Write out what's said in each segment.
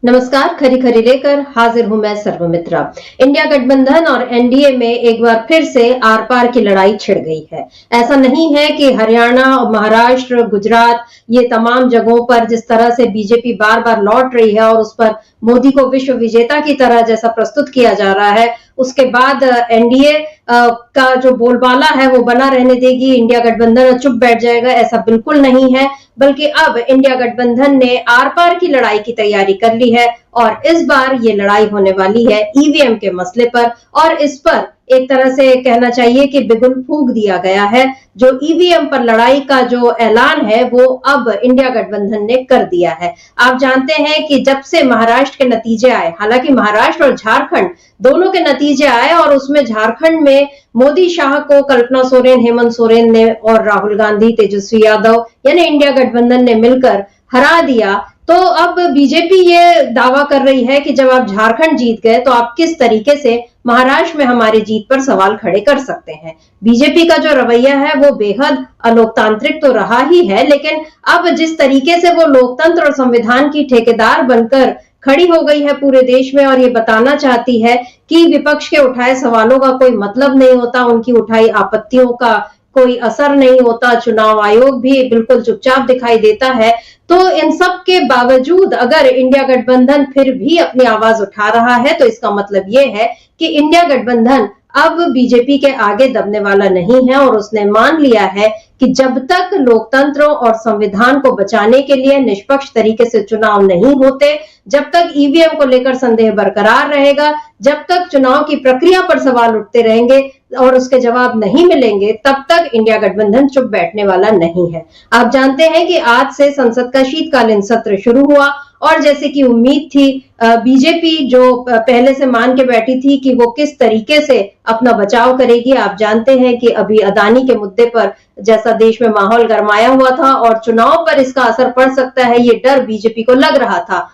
नमस्कार। खरी खरी लेकर हाजिर हूं मैं सर्वमित्रा। इंडिया गठबंधन और एनडीए में एक बार फिर से आर पार की लड़ाई छिड़ गई है। ऐसा नहीं है कि हरियाणा और महाराष्ट्र, गुजरात, ये तमाम जगहों पर जिस तरह से बीजेपी बार बार लौट रही है और उस पर मोदी को विश्व विजेता की तरह जैसा प्रस्तुत किया जा रहा है, उसके बाद एनडीए का जो बोलबाला है वो बना रहने देगी, इंडिया गठबंधन चुप बैठ जाएगा, ऐसा बिल्कुल नहीं है। बल्कि अब इंडिया गठबंधन ने आर पार की लड़ाई की तैयारी कर ली है और इस बार ये लड़ाई होने वाली है ईवीएम के मसले पर। और इस पर एक तरह से कहना चाहिए कि बिगुल फूंक दिया गया है। जो ईवीएम पर लड़ाई का जो ऐलान है वो अब इंडिया गठबंधन ने कर दिया है। आप जानते हैं कि जब से महाराष्ट्र के नतीजे आए, हालांकि महाराष्ट्र और झारखंड दोनों के नतीजे आए और उसमें झारखंड में मोदी शाह को कल्पना सोरेन, हेमंत सोरेन ने और राहुल गांधी, तेजस्वी यादव यानी इंडिया गठबंधन ने मिलकर हरा दिया। तो अब बीजेपी ये दावा कर रही है कि जब आप झारखंड जीत गए तो आप किस तरीके से महाराष्ट्र में हमारी जीत पर सवाल खड़े कर सकते हैं। बीजेपी का जो रवैया है वो बेहद अलोकतांत्रिक तो रहा ही है, लेकिन अब जिस तरीके से वो लोकतंत्र और संविधान की ठेकेदार बनकर खड़ी हो गई है पूरे देश में और ये बताना चाहती है कि विपक्ष के उठाए सवालों का कोई मतलब नहीं होता, उनकी उठाई आपत्तियों का कोई असर नहीं होता, चुनाव आयोग भी बिल्कुल चुपचाप दिखाई देता है। तो इन सब के बावजूद अगर इंडिया गठबंधन फिर भी अपनी आवाज उठा रहा है तो इसका मतलब ये है कि इंडिया गठबंधन अब बीजेपी के आगे दबने वाला नहीं है और उसने मान लिया है कि जब तक लोकतंत्र और संविधान को बचाने के लिए निष्पक्ष तरीके से चुनाव नहीं होते, जब तक ईवीएम को लेकर संदेह बरकरार रहेगा, जब तक चुनाव की प्रक्रिया पर सवाल उठते रहेंगे और उसके जवाब नहीं मिलेंगे, तब तक इंडिया गठबंधन चुप बैठने वाला नहीं है। आप जानते हैं कि आज से संसद का शीतकालीन सत्र शुरू हुआ और जैसे कि उम्मीद थी, बीजेपी जो पहले से मान के बैठी थी कि वो किस तरीके से अपना बचाव करेगी। आप जानते हैं कि अभी अदानी के मुद्दे पर जैसा देश में माहौल गरमाया हुआ था और चुनाव पर इसका असर पड़ सकता है, ये डर बीजेपी को लग रहा था।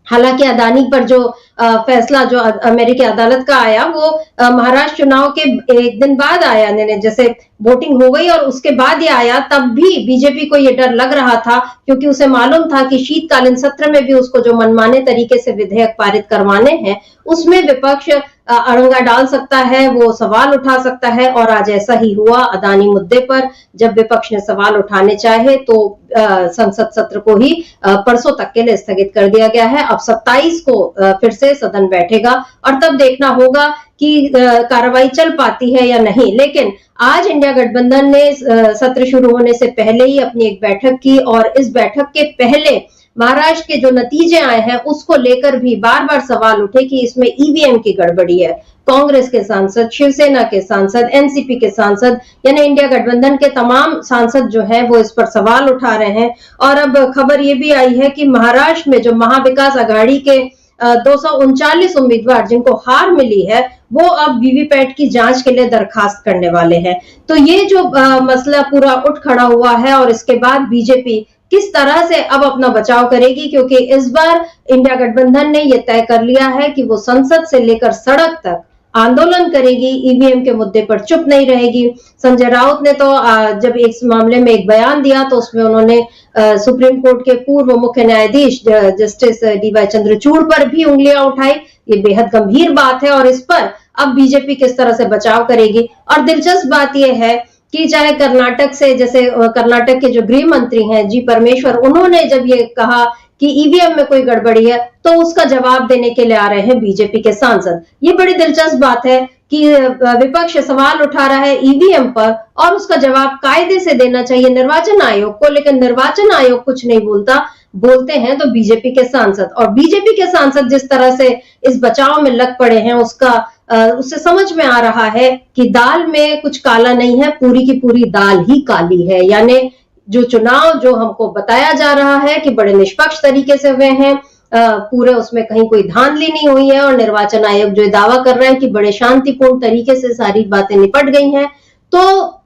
हालांकि अदानी पर जो फैसला जो अमेरिकी अदालत का आया वो महाराष्ट्र चुनाव के एक दिन बाद आया, जैसे वोटिंग हो गई और उसके बाद ये आया, तब भी बीजेपी को ये डर लग रहा था क्योंकि उसे मालूम था कि शीतकालीन सत्र में भी उसको जो मनमाने तरीके से विधेयक पारित करवाने हैं उसमें विपक्ष अड़ंगा डाल सकता है, वो सवाल उठा सकता है। और आज ऐसा ही हुआ। अदानी मुद्दे पर जब विपक्ष ने सवाल उठाने चाहे तो संसद सत्र को ही परसों तक के लिए स्थगित कर दिया गया है। अब 27 को फिर से सदन बैठेगा और तब देखना होगा कि कार्रवाई चल पाती है या नहीं। लेकिन आज इंडिया गठबंधन ने सत्र शुरू होने से पहले ही अपनी एक बैठक की और इस बैठक के पहले महाराष्ट्र के जो नतीजे आए हैं उसको लेकर भी बार बार सवाल उठे कि इसमें ईवीएम की गड़बड़ी है। कांग्रेस के सांसद, शिवसेना के सांसद, एनसीपी के सांसद यानी इंडिया गठबंधन के तमाम सांसद जो हैं वो इस पर सवाल उठा रहे हैं। और अब खबर ये भी आई है कि महाराष्ट्र में जो महाविकास आघाड़ी के 239 उम्मीदवार जिनको हार मिली है वो अब वीवीपैट की जांच के लिए दरखास्त करने वाले हैं। तो ये जो मसला पूरा उठ खड़ा हुआ है और इसके बाद बीजेपी किस तरह से अब अपना बचाव करेगी, क्योंकि इस बार इंडिया गठबंधन ने यह तय कर लिया है कि वो संसद से लेकर सड़क तक आंदोलन करेगी, ईवीएम के मुद्दे पर चुप नहीं रहेगी। संजय राउत ने तो जब इस मामले में एक बयान दिया तो उसमें उन्होंने सुप्रीम कोर्ट के पूर्व मुख्य न्यायाधीश जस्टिस डीवाई चंद्रचूड़ पर भी उंगलियां उठाई। ये बेहद गंभीर बात है और इस पर अब बीजेपी किस तरह से बचाव करेगी। और दिलचस्प बात यह है कि चाहे कर्नाटक से, जैसे कर्नाटक के जो गृह मंत्री हैं जी परमेश्वर, उन्होंने जब ये कहा कि ईवीएम में कोई गड़बड़ी है तो उसका जवाब देने के लिए आ रहे हैं बीजेपी के सांसद। ये बड़ी दिलचस्प बात है कि विपक्ष सवाल उठा रहा है ईवीएम पर और उसका जवाब कायदे से देना चाहिए निर्वाचन आयोग को, लेकिन निर्वाचन आयोग कुछ नहीं बोलता, बोलते हैं तो बीजेपी के सांसद। और बीजेपी के सांसद जिस तरह से इस बचाव में लग पड़े हैं उससे समझ में आ रहा है कि दाल में कुछ काला नहीं है, पूरी की पूरी दाल ही काली है। यानी जो चुनाव जो हमको बताया जा रहा है कि बड़े निष्पक्ष तरीके से हुए हैं, पूरे उसमें कहीं कोई धांधली नहीं हुई है और निर्वाचन आयोग जो दावा कर रहा है कि बड़े शांतिपूर्ण तरीके से सारी बातें निपट गई हैं, तो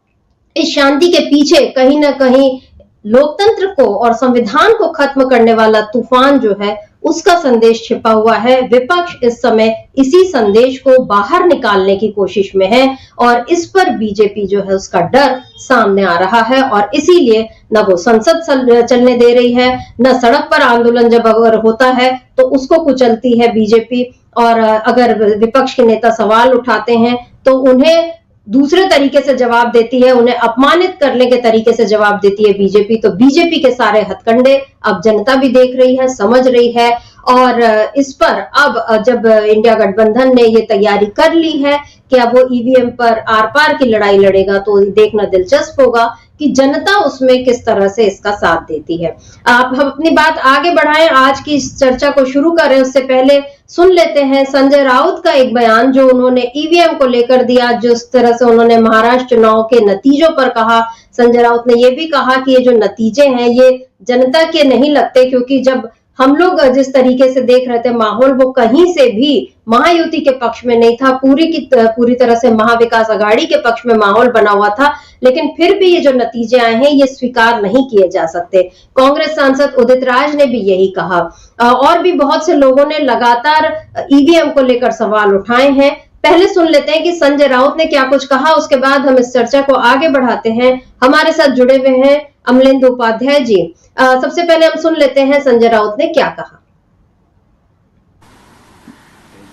इस शांति के पीछे कहीं ना कहीं लोकतंत्र को और संविधान को खत्म करने वाला तूफान जो है उसका संदेश छिपा हुआ है। विपक्ष इस समय इसी संदेश को बाहर निकालने की कोशिश में है और इस पर बीजेपी जो है उसका डर सामने आ रहा है और इसीलिए न वो संसद चलने दे रही है, न सड़क पर आंदोलन जब अगर होता है तो उसको कुचलती है बीजेपी। और अगर विपक्ष के नेता सवाल उठाते हैं तो उन्हें दूसरे तरीके से जवाब देती है, उन्हें अपमानित करने के तरीके से जवाब देती है बीजेपी। तो बीजेपी के सारे हथकंडे अब जनता भी देख रही है, समझ रही है और इस पर अब जब इंडिया गठबंधन ने ये तैयारी कर ली है कि अब वो ईवीएम पर आर पार की लड़ाई लड़ेगा, तो देखना दिलचस्प होगा कि जनता उसमें किस तरह से इसका साथ देती है। आप हम अपनी बात आगे बढ़ाएं, आज की इस चर्चा को शुरू करें उससे पहले सुन लेते हैं संजय राउत का एक बयान जो उन्होंने ईवीएम को लेकर दिया, जिस तरह से उन्होंने महाराष्ट्र चुनाव के नतीजों पर कहा। संजय राउत ने यह भी कहा कि ये जो नतीजे हैं ये जनता के नहीं लगते, क्योंकि जब हम लोग जिस तरीके से देख रहे थे माहौल वो कहीं से भी महायुति के पक्ष में नहीं था, पूरी तरह से महाविकास आघाड़ी के पक्ष में माहौल बना हुआ था। लेकिन फिर भी ये जो नतीजे आए हैं ये स्वीकार नहीं किए जा सकते। कांग्रेस सांसद उदित राज ने भी यही कहा और भी बहुत से लोगों ने लगातार ईवीएम को लेकर सवाल उठाए हैं। पहले सुन लेते हैं कि संजय राउत ने क्या कुछ कहा, उसके बाद हम इस चर्चा को आगे बढ़ाते हैं। हमारे साथ जुड़े हुए हैं अमलेंदु उपाध्याय जी। सबसे पहले हम सुन लेते हैं संजय राउत ने क्या कहा।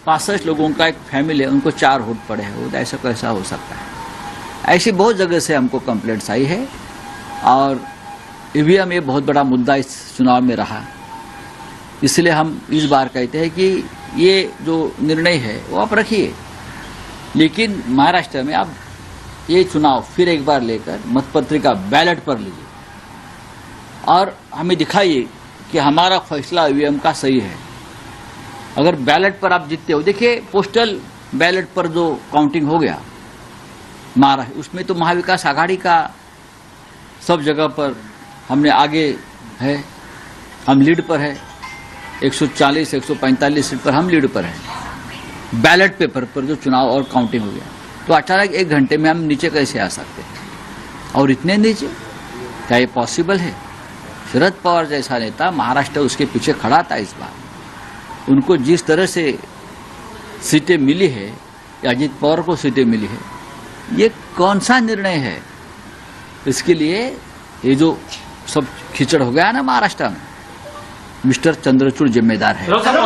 65 लोगों का एक फैमिली है, उनको 4 वोट पड़े हैं, ऐसा कैसा हो सकता है। ऐसी बहुत जगह से हमको कंप्लेंट्स आई है और ईवीएम ये बहुत बड़ा मुद्दा इस चुनाव में रहा। इसलिए हम इस बार कहते हैं कि ये जो निर्णय है वो आप रखिए, लेकिन महाराष्ट्र में आप ये चुनाव फिर एक बार लेकर मतपत्रिका बैलेट पर लीजिए और हमें दिखाइए कि हमारा फैसला ईवीएम का सही है। अगर बैलेट पर आप जीतते हो, देखिए पोस्टल बैलेट पर जो काउंटिंग हो गया महाराष्ट्र, उसमें तो महाविकास आघाड़ी का सब जगह पर हमने आगे है, हम लीड पर है, 140 145 सीट पर हम लीड पर है। बैलेट पेपर पर जो चुनाव और काउंटिंग हो गया तो अचानक 1 घंटे में हम नीचे कैसे आ सकते हैं? और इतने नीचे क्या ये पॉसिबल है? शरद पवार जैसा नेता महाराष्ट्र उसके पीछे खड़ा था इस बार। उनको जिस तरह से सीटें मिली है या अजित पवार को सीटें मिली है, ये कौन सा निर्णय है? इसके लिए ये जो सब खिचड़ हो गया ना महाराष्ट्र में, मिस्टर चंद्रचूड़ जिम्मेदार है।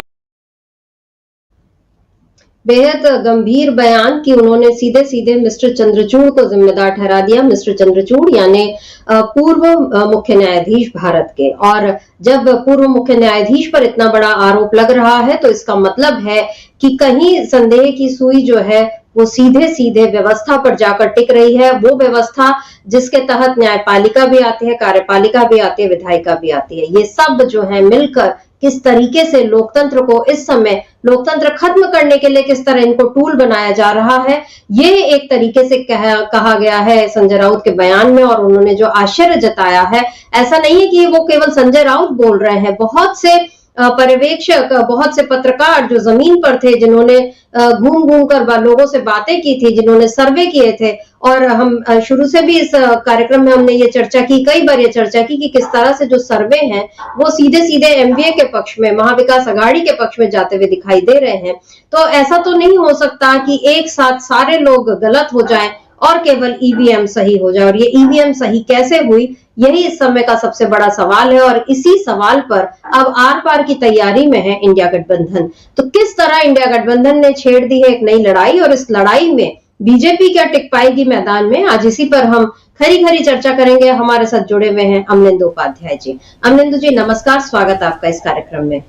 बेहद गंभीर बयान कि उन्होंने सीधे सीधे मिस्टर चंद्रचूड़ को जिम्मेदार ठहरा दिया। मिस्टर चंद्रचूड़ यानी पूर्व मुख्य न्यायाधीश भारत के, और जब पूर्व मुख्य न्यायाधीश पर इतना बड़ा आरोप लग रहा है तो इसका मतलब है कि कहीं संदेह की सुई जो है वो सीधे सीधे व्यवस्था पर जाकर टिक रही है। वो व्यवस्था जिसके तहत न्यायपालिका भी आती है, कार्यपालिका भी आती है, विधायिका भी आती है। ये सब जो है मिलकर किस तरीके से लोकतंत्र को इस समय लोकतंत्र खत्म करने के लिए किस तरह इनको टूल बनाया जा रहा है, ये एक तरीके से कहा गया है संजय राउत के बयान में। और उन्होंने जो आश्चर्य जताया है, ऐसा नहीं है कि वो केवल संजय राउत बोल रहे हैं, बहुत से पर्यवेक्षक, बहुत से पत्रकार जो जमीन पर थे, जिन्होंने घूम घूम कर लोगों से बातें की थी, जिन्होंने सर्वे किए थे। और हम शुरू से भी इस कार्यक्रम में हमने ये चर्चा की, कई बार ये चर्चा की कि किस तरह से जो सर्वे हैं वो सीधे सीधे एमवीए के पक्ष में, महाविकास आघाड़ी के पक्ष में जाते हुए दिखाई दे रहे हैं। तो ऐसा तो नहीं हो सकता कि एक साथ सारे लोग गलत हो जाएं और केवल ईवीएम सही हो जाए। और ये ईवीएम सही कैसे हुई, यही इस समय का सबसे बड़ा सवाल है। और इसी सवाल पर अब आर पार की तैयारी में है इंडिया गठबंधन। तो किस तरह इंडिया गठबंधन ने छेड़ दी है एक नई लड़ाई, और इस लड़ाई में बीजेपी क्या टिक पाएगी मैदान में, आज इसी पर हम खरी खरी चर्चा करेंगे। हमारे साथ जुड़े हुए हैं अमलेंदु उपाध्याय जी। अमलेंदु जी नमस्कार, स्वागत आपका इस कार्यक्रम में।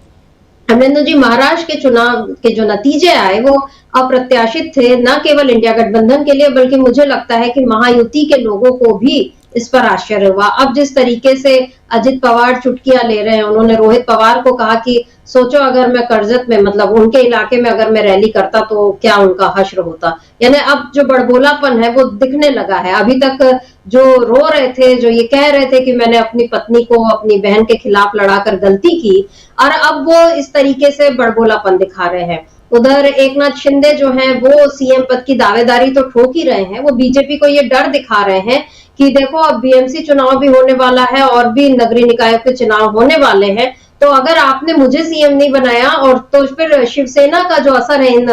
अमलेंदु जी, महाराष्ट्र के चुनाव के जो नतीजे आए वो अप्रत्याशित थे, न केवल इंडिया गठबंधन के लिए बल्कि मुझे लगता है कि महायुति के लोगों को भी इस पर आश्चर्य हुआ। अब जिस तरीके से अजित पवार चुटकियां ले रहे हैं, उन्होंने रोहित पवार को कहा कि सोचो अगर मैं कर्जत में, मतलब उनके इलाके में अगर मैं रैली करता तो क्या उनका हश्र होता। यानी अब जो बड़बोलापन है वो दिखने लगा है। अभी तक जो रो रहे थे, जो ये कह रहे थे कि मैंने अपनी पत्नी को अपनी बहन के खिलाफ लड़ाकर गलती की, और अब वो इस तरीके से बड़बोलापन दिखा रहे हैं। उधर एकनाथ शिंदे जो हैं वो सीएम पद की दावेदारी तो ठोक ही रहे हैं, वो बीजेपी को ये डर दिखा रहे हैं कि देखो अब बीएमसी चुनाव भी होने वाला है और भी नगरीय निकायों के चुनाव होने वाले हैं, तो अगर आपने मुझे सीएम नहीं बनाया और तो फिर शिवसेना का जो असर है इन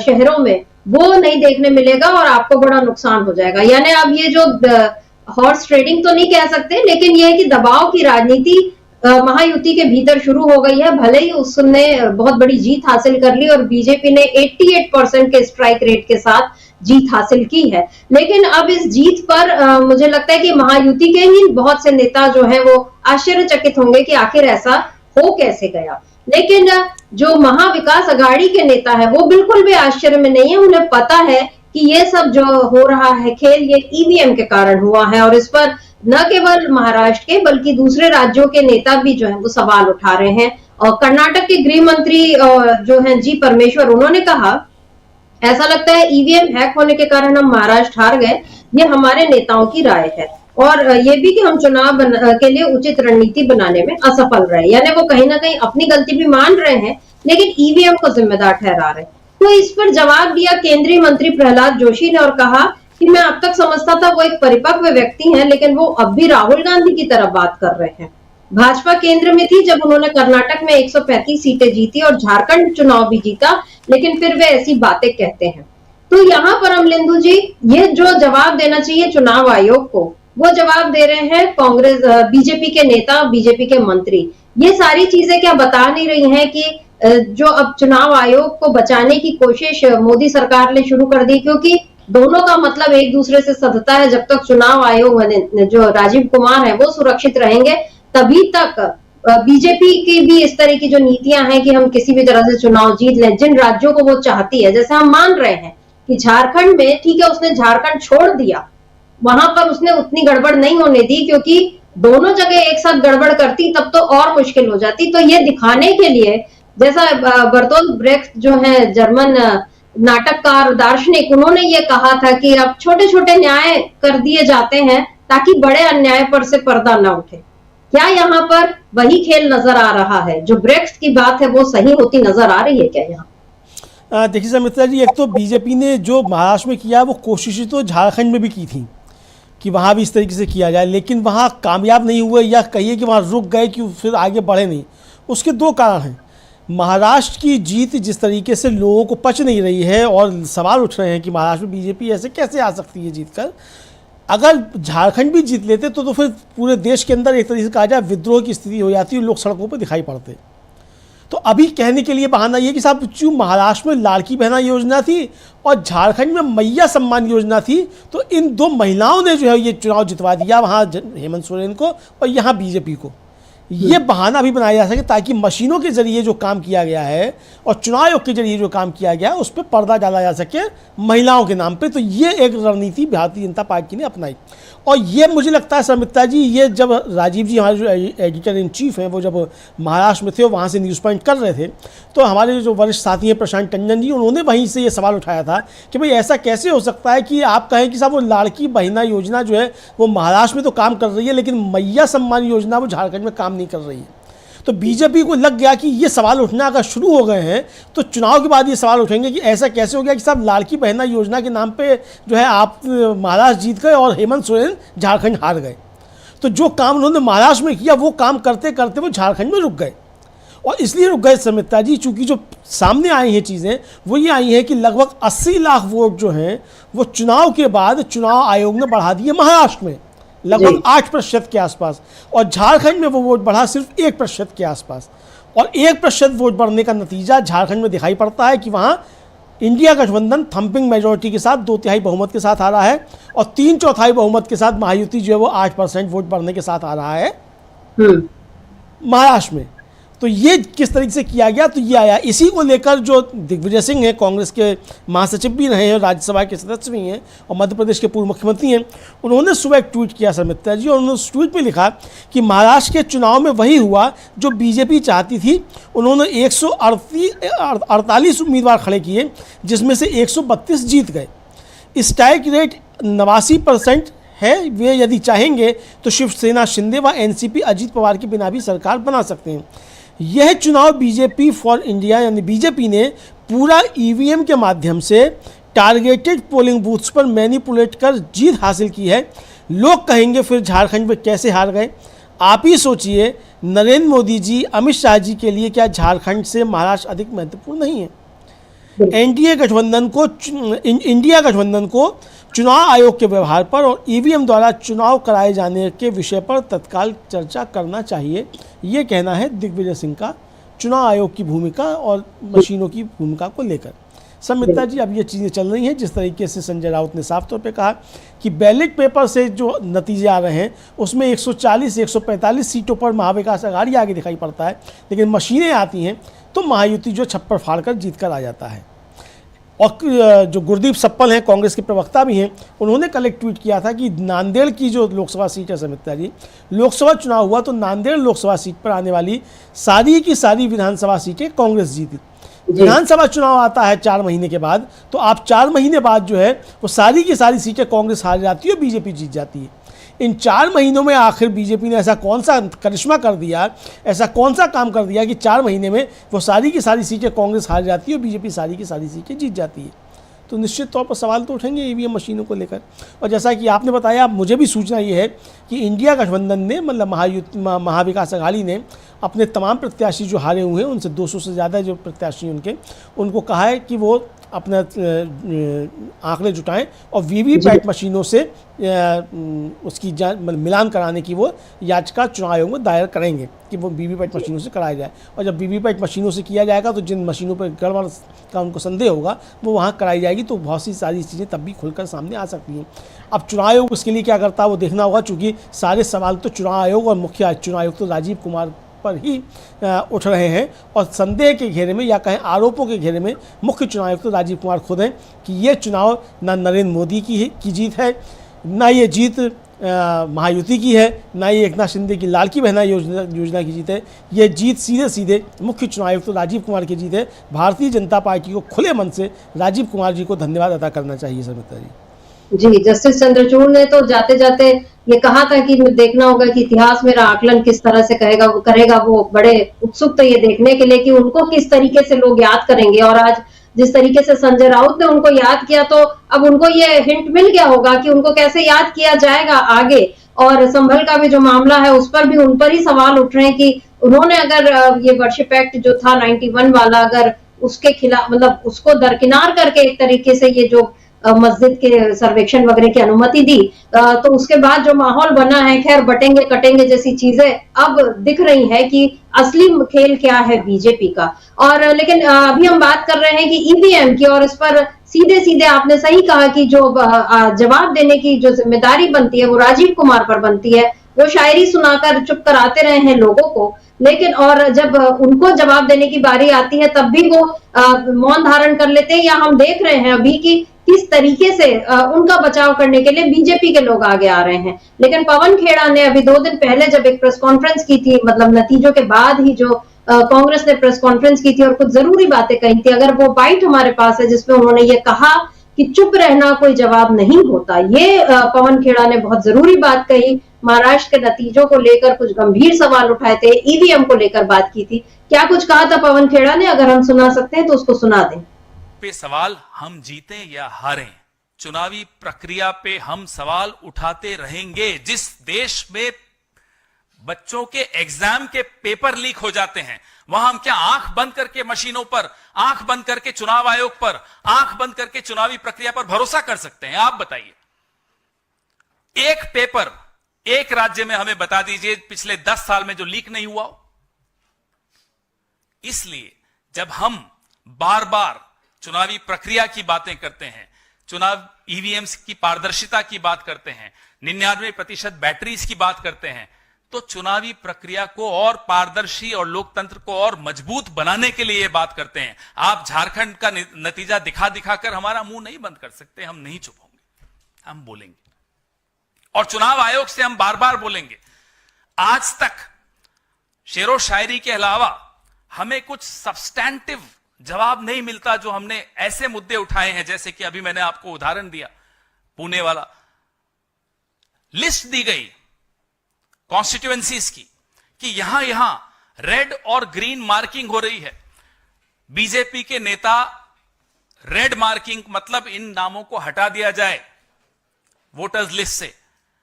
शहरों में वो नहीं देखने मिलेगा और आपको बड़ा नुकसान हो जाएगा। यानी अब ये जो हॉर्स ट्रेडिंग तो नहीं कह सकते, लेकिन ये है कि दबाव की राजनीति महायुति के भीतर शुरू हो गई है। भले ही उसने बहुत बड़ी जीत हासिल कर ली और बीजेपी ने 88% के स्ट्राइक रेट के साथ जीत हासिल की है, लेकिन अब इस जीत पर मुझे लगता है कि महायुति के ही बहुत से नेता जो हैं वो आश्चर्यचकित होंगे कि आखिर ऐसा हो कैसे गया। लेकिन जो महाविकास अघाड़ी के नेता है वो बिल्कुल भी आश्चर्य में नहीं है। उन्हें पता है कि ये सब जो हो रहा है खेल ये ईवीएम के कारण हुआ है और इस पर न केवल महाराष्ट्र के बल्कि दूसरे राज्यों के नेता भी जो है वो सवाल उठा रहे हैं। और कर्नाटक के गृह मंत्री जो है जी परमेश्वर, उन्होंने कहा ऐसा लगता है ईवीएम हैक होने के कारण हम महाराष्ट्र हार गए, ये हमारे नेताओं की राय है। और ये भी कि हम चुनाव के लिए उचित रणनीति बनाने में असफल रहे। यानी वो कहीं ना कहीं अपनी गलती भी मान रहे हैं लेकिन ईवीएम को जिम्मेदार ठहरा रहे हैं। तो इस पर जवाब दिया केंद्रीय मंत्री प्रहलाद जोशी ने और कहा कि मैं अब तक समझता था वो एक परिपक्व व्यक्ति हैं, लेकिन वो अब भी राहुल गांधी की तरह बात कर रहे हैं। भाजपा केंद्र में थी जब उन्होंने कर्नाटक में 135 सीटें जीती और झारखंड चुनाव भी जीता, लेकिन फिर वे ऐसी बातें कहते हैं। तो यहाँ पर अमलिंदु जी ये जो जवाब देना चाहिए चुनाव आयोग को वो जवाब दे रहे हैं कांग्रेस बीजेपी के नेता, बीजेपी के मंत्री। ये सारी चीजें क्या बता नहीं रही हैं कि जो अब चुनाव आयोग को बचाने की कोशिश मोदी सरकार ने शुरू कर दी, क्योंकि दोनों का मतलब एक दूसरे से सधता है। जब तक चुनाव आयोग जो राजीव कुमार है वो सुरक्षित रहेंगे तभी तक बीजेपी की भी इस तरह की जो नीतियां हैं कि हम किसी भी तरह से चुनाव जीत लें, जिन राज्यों को वो चाहती है, जैसे हम मान रहे हैं कि झारखंड में ठीक है उसने झारखंड छोड़ दिया, वहां पर उसने उतनी गड़बड़ नहीं होने दी, क्योंकि दोनों जगह एक साथ गड़बड़ करती तब तो और मुश्किल हो जाती। तो ये दिखाने के लिए, जैसा बर्टोल्ट ब्रेख्ट जो है जर्मन नाटककार दार्शनिक, उन्होंने ये कहा था कि अब छोटे छोटे न्याय कर दिए जाते हैं ताकि बड़े अन्याय पर से पर्दा न उठे। क्या यहाँ पर वही खेल नजर आ रहा है? जो ब्रेख्ट की बात है वो सही होती नजर आ रही है क्या यहाँ? देखिए सुमित्रा जी, एक तो बीजेपी ने जो महाराष्ट्र में किया वो कोशिशें तो झारखंड में भी की थी कि वहाँ भी इस तरीके से किया जाए, लेकिन वहाँ कामयाब नहीं हुए, या कहिए कि वहाँ रुक गए कि फिर आगे बढ़े नहीं। उसके दो कारण हैं। महाराष्ट्र की जीत जिस तरीके से लोगों को पच नहीं रही है और सवाल उठ रहे हैं कि महाराष्ट्र में बीजेपी ऐसे कैसे आ सकती है जीत कर। अगर झारखंड भी जीत लेते तो फिर पूरे देश के अंदर एक तरीके से कहा जाए विद्रोह की स्थिति हो जाती है, लोग सड़कों पर दिखाई पड़ते। तो अभी कहने के लिए बहाना ये कि साहब क्यों महाराष्ट्र में लाड़की बहना योजना थी और झारखंड में मैया सम्मान योजना थी, तो इन दो महिलाओं ने जो है ये चुनाव जितवा दिया, वहाँ हेमंत सोरेन को और यहाँ बीजेपी को। ये बहाना भी बनाया जा सके ताकि मशीनों के जरिए जो काम किया गया है और चुनाव आयोग के जरिए जो काम किया गया है उस पर पर्दा डाला जा सके महिलाओं के नाम पे। तो ये एक रणनीति भारतीय जनता पार्टी ने अपनाई। और ये मुझे लगता है समिता जी, ये जब राजीव जी हमारे जो एडिटर इन चीफ हैं वो जब महाराष्ट्र में थे, वहाँ से न्यूज़ पॉइंट कर रहे थे, तो हमारे जो वरिष्ठ साथी हैं प्रशांत टंडन जी, उन्होंने वहीं से ये सवाल उठाया था कि भाई ऐसा कैसे हो सकता है कि आप कहें कि साहब वो लाड़की बहना योजना जो है वो महाराष्ट्र में तो काम कर रही है, लेकिन मैया सम्मान योजना वो झारखंड में काम नहीं कर रही है। तो बीजेपी को लग गया कि ये सवाल उठना अगर शुरू हो गए हैं तो चुनाव के बाद ये सवाल उठेंगे कि ऐसा कैसे हो गया कि साहब लाड़की बहना योजना के नाम पे जो है आप महाराष्ट्र जीत गए और हेमंत सोरेन झारखंड हार गए। तो जो काम उन्होंने महाराष्ट्र में किया वो काम करते करते वो झारखंड में रुक गए। और इसलिए रुक गए समिता जी, चूँकि जो सामने आई हैं चीज़ें वो ये आई हैं कि लगभग 80 लाख वोट जो हैं वो चुनाव के बाद चुनाव आयोग ने बढ़ा दिए महाराष्ट्र में लगभग 8% के आसपास, और झारखंड में वो वोट बढ़ा सिर्फ 1% के आसपास। और 1% वोट बढ़ने का नतीजा झारखंड में दिखाई पड़ता है कि वहाँ इंडिया गठबंधन थम्पिंग मेजोरिटी के साथ 2/3 बहुमत के साथ आ रहा है और 3/4 बहुमत के साथ महायुति जो है वो 8% वोट बढ़ने के साथ आ रहा है महाराष्ट्र में। तो ये किस तरीके से किया गया, तो ये आया। इसी को लेकर जो दिग्विजय सिंह हैं, कांग्रेस के महासचिव भी रहे हैं, राज्यसभा के सदस्य भी हैं और मध्य प्रदेश के पूर्व मुख्यमंत्री हैं, उन्होंने सुबह एक ट्वीट किया समिता जी, और उन्होंने उस ट्वीट में लिखा कि महाराष्ट्र के चुनाव में वही हुआ जो बीजेपी चाहती थी। उन्होंने 148 उम्मीदवार खड़े किए जिसमें से 132 जीत गए। स्ट्राइक रेट 89% है। वे यदि चाहेंगे तो शिवसेना शिंदे व एनसीपी अजीत पवार के बिना भी सरकार बना सकते हैं। यह चुनाव बीजेपी फॉर इंडिया यानी बीजेपी ने पूरा ईवीएम के माध्यम से टारगेटेड पोलिंग बूथ्स पर मैनिपुलेट कर जीत हासिल की है। लोग कहेंगे फिर झारखंड में कैसे हार गए। आप ही सोचिए, नरेंद्र मोदी जी, अमित शाह जी के लिए क्या झारखंड से महाराष्ट्र अधिक महत्वपूर्ण नहीं है? इंडिया गठबंधन को चुनाव आयोग के व्यवहार पर और ईवीएम द्वारा चुनाव कराए जाने के विषय पर तत्काल चर्चा करना चाहिए, ये कहना है दिग्विजय सिंह का चुनाव आयोग की भूमिका और मशीनों की भूमिका को लेकर। संमित्रा जी, अब ये चीज़ें चल रही हैं जिस तरीके से संजय राउत ने साफ तौर पे कहा कि बैलेट पेपर से जो नतीजे आ रहे हैं उसमें 140-145 सीटों पर महाविकास आघाड़ी आगे दिखाई पड़ता है, लेकिन मशीनें आती हैं तो महायुति जो छप्पर फाड़ कर जीत कर आ जाता है। और जो गुरदीप सप्पल हैं, कांग्रेस के प्रवक्ता भी हैं, उन्होंने कल एक ट्वीट किया था कि नांदेड़ की जो लोकसभा सीट है, संमित्रा जी, लोकसभा चुनाव हुआ तो नांदेड़ लोकसभा सीट पर आने वाली सारी की सारी विधानसभा सीटें कांग्रेस जीती। विधानसभा चुनाव आता है 4 महीने के बाद, तो आप 4 महीने बाद जो है वो सारी की सारी सीटें कांग्रेस हार जाती है, बीजेपी जीत जाती है। इन 4 महीनों में आखिर बीजेपी ने ऐसा कौन सा करिश्मा कर दिया, ऐसा कौन सा काम कर दिया कि 4 महीने में वो सारी की सारी सीटें कांग्रेस हार जाती है और बीजेपी सारी की सारी सीटें जीत जाती है? तो निश्चित तौर पर सवाल तो उठेंगे ईवीएम मशीनों को लेकर। और जैसा कि आपने बताया, मुझे भी सूचना ये है कि इंडिया गठबंधन ने, मतलब महाविकास आघाड़ी ने अपने तमाम प्रत्याशी जो हारे हुए हैं उनसे 200 से ज़्यादा जो प्रत्याशी उनको कहा है कि वो अपना आंकड़े जुटाएं और वीवीपैट मशीनों से उसकी मिलान कराने की वो याचिका चुनाव आयोग में दायर करेंगे कि वो वीवीपैट मशीनों से कराया जाए। और जब वीवीपैट मशीनों से किया जाएगा तो जिन मशीनों पर गड़बड़ का उनको संदेह होगा वो वहाँ कराई जाएगी, तो बहुत सी सारी चीज़ें तब भी खुलकर सामने आ सकती हैं। अब चुनाव आयोग इसके लिए क्या करता है वो देखना होगा, चूँकि सारे सवाल तो चुनाव आयोग और मुख्य चुनाव आयुक्त तो राजीव कुमार पर ही उठ रहे हैं, और संदेह के घेरे में या कहें आरोपों के घेरे में मुख्य चुनाव आयुक्त तो राजीव कुमार खुद हैं कि ये चुनाव ना नरेंद्र मोदी की जीत है, ना ये जीत महायुति की है, ना ये एकनाथ शिंदे की लाड़की बहना योजना की जीत है। ये जीत सीधे सीधे मुख्य चुनाव आयुक्त तो राजीव कुमार की जीत है। भारतीय जनता पार्टी को खुले मन से राजीव कुमार जी को धन्यवाद अदा करना चाहिए। समिता जी जी, जस्टिस चंद्रचूड़ ने तो जाते जाते ये कहा था कि देखना होगा कि इतिहास मेरा आकलन किस तरह से करेगा। वो बड़े उत्सुक थे ये देखने के लिए कि उनको किस तरीके से लोग याद करेंगे। और आज जिस तरीके से संजय राउत ने उनको याद किया, तो अब उनको ये हिंट मिल गया होगा कि उनको कैसे याद किया जाएगा आगे। और संभल का भी जो मामला है उस पर भी उन पर ही सवाल उठ रहे हैं कि उन्होंने अगर ये वर्शिप एक्ट जो था 91 वाला, अगर उसके खिलाफ, मतलब उसको दरकिनार करके एक तरीके से ये जो मस्जिद के सर्वेक्षण वगैरह की अनुमति दी, तो उसके बाद जो माहौल बना है, खैर बटेंगे कटेंगे जैसी चीजें अब दिख रही है कि असली खेल क्या है बीजेपी का। और लेकिन अभी हम बात कर रहे हैं कि ईवीएम की, और इस पर सीधे सीधे आपने सही कहा कि जो जवाब देने की जो जिम्मेदारी बनती है वो राजीव कुमार पर बनती है। वो शायरी सुनाकर चुप कराते रहे हैं लोगों को, लेकिन और जब उनको जवाब देने की बारी आती है तब भी वो मौन धारण कर लेते हैं। या हम देख रहे हैं अभी कि किस तरीके से उनका बचाव करने के लिए बीजेपी के लोग आगे आ रहे हैं। लेकिन पवन खेड़ा ने अभी 2 दिन पहले जब एक प्रेस कॉन्फ्रेंस की थी, मतलब नतीजों के बाद ही जो कांग्रेस ने प्रेस कॉन्फ्रेंस की थी और कुछ जरूरी बातें कही थी, अगर वो बाइट हमारे पास है जिसमें उन्होंने ये कहा कि चुप रहना कोई जवाब नहीं होता, ये पवन खेड़ा ने बहुत जरूरी बात कही। महाराष्ट्र के नतीजों को लेकर कुछ गंभीर सवाल उठाए थे, ईवीएम को लेकर बात की थी। क्या कुछ कहा था पवन खेड़ा ने? अगर हम सुना सकते हैं तो उसको सुना दें। पे सवाल हम जीतें या हारें, चुनावी प्रक्रिया पे हम सवाल उठाते रहेंगे। जिस देश में बच्चों के एग्जाम के पेपर लीक हो जाते हैं, वहां हम क्या आंख बंद करके मशीनों पर, आंख बंद करके चुनाव आयोग पर, आंख बंद करके चुनावी प्रक्रिया पर भरोसा कर सकते हैं? आप बताइए, एक पेपर एक राज्य में हमें बता दीजिए पिछले 10 साल में जो लीक नहीं हुआ हो। इसलिए जब हम बार बार चुनावी प्रक्रिया की बातें करते हैं, चुनाव ईवीएम्स की पारदर्शिता की बात करते हैं, 99% बैटरीज की बात करते हैं, तो चुनावी प्रक्रिया को और पारदर्शी और लोकतंत्र को और मजबूत बनाने के लिए ये बात करते हैं। आप झारखंड का नतीजा दिखा दिखाकर हमारा मुंह नहीं बंद कर सकते। हम नहीं चुप होंगे, हम बोलेंगे, और चुनाव आयोग से हम बार बार बोलेंगे। आज तक शेरो शायरी के अलावा हमें कुछ सब्सटैंटिव जवाब नहीं मिलता। जो हमने ऐसे मुद्दे उठाए हैं, जैसे कि अभी मैंने आपको उदाहरण दिया पुणे वाला, लिस्ट दी गई कॉन्स्टिट्यूएंसीज की कि यहां यहां रेड और ग्रीन मार्किंग हो रही है। बीजेपी के नेता रेड मार्किंग मतलब इन नामों को हटा दिया जाए वोटर्स लिस्ट से।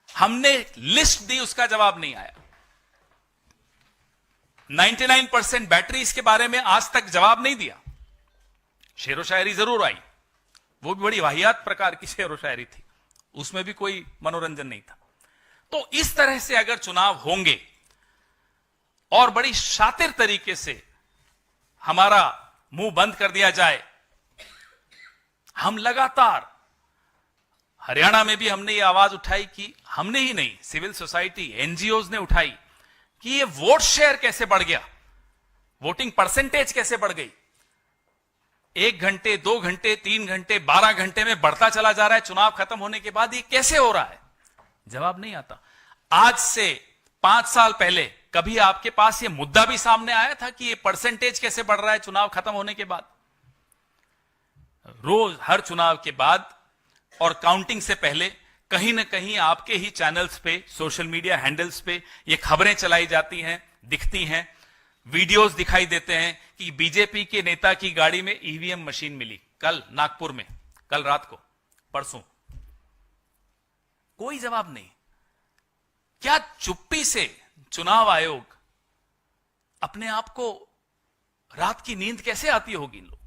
हमने लिस्ट दी, उसका जवाब नहीं आया। 99% बैटरीज के बारे में आज तक जवाब नहीं दिया। शेरो शायरी जरूर आई, वो भी बड़ी वाहियात प्रकार की शेरो शायरी थी, उसमें भी कोई मनोरंजन नहीं था। तो इस तरह से अगर चुनाव होंगे और बड़ी शातिर तरीके से हमारा मुंह बंद कर दिया जाए, हम लगातार हरियाणा में भी हमने ये आवाज उठाई कि हमने ही नहीं, सिविल सोसाइटी, एनजीओज ने उठाई कि ये वोट शेयर कैसे बढ़ गया, वोटिंग परसेंटेज कैसे बढ़ गई, 1 घंटे 2 घंटे 3 घंटे 12 घंटे में बढ़ता चला जा रहा है चुनाव खत्म होने के बाद, ये कैसे हो रहा है? जवाब नहीं आता। आज से 5 साल पहले कभी आपके पास ये मुद्दा भी सामने आया था कि ये परसेंटेज कैसे बढ़ रहा है चुनाव खत्म होने के बाद? रोज हर चुनाव के बाद और काउंटिंग से पहले कहीं ना कहीं आपके ही चैनल्स पे, सोशल मीडिया हैंडल्स पे ये खबरें चलाई जाती हैं, दिखती हैं, वीडियोस दिखाई देते हैं कि बीजेपी के नेता की गाड़ी में ईवीएम मशीन मिली कल नागपुर में, कल रात को, परसों। कोई जवाब नहीं। क्या चुप्पी से चुनाव आयोग अपने आप को, रात की नींद कैसे आती होगी इन लोग?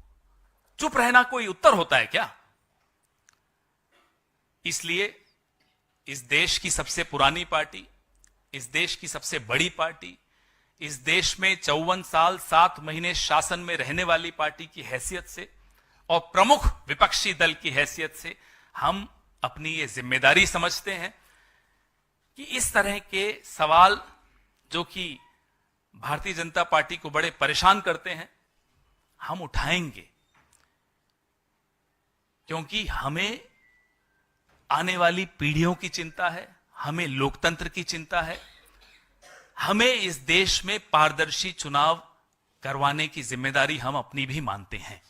चुप रहना कोई उत्तर होता है क्या? इसलिए इस देश की सबसे पुरानी पार्टी, इस देश की सबसे बड़ी पार्टी, इस देश में 54 साल 7 महीने शासन में रहने वाली पार्टी की हैसियत से और प्रमुख विपक्षी दल की हैसियत से हम अपनी ये जिम्मेदारी समझते हैं कि इस तरह के सवाल जो कि भारतीय जनता पार्टी को बड़े परेशान करते हैं, हम उठाएंगे, क्योंकि हमें आने वाली पीढ़ियों की चिंता है, हमें लोकतंत्र की चिंता है, हमें इस देश में पारदर्शी चुनाव करवाने की जिम्मेदारी हम अपनी भी मानते हैं।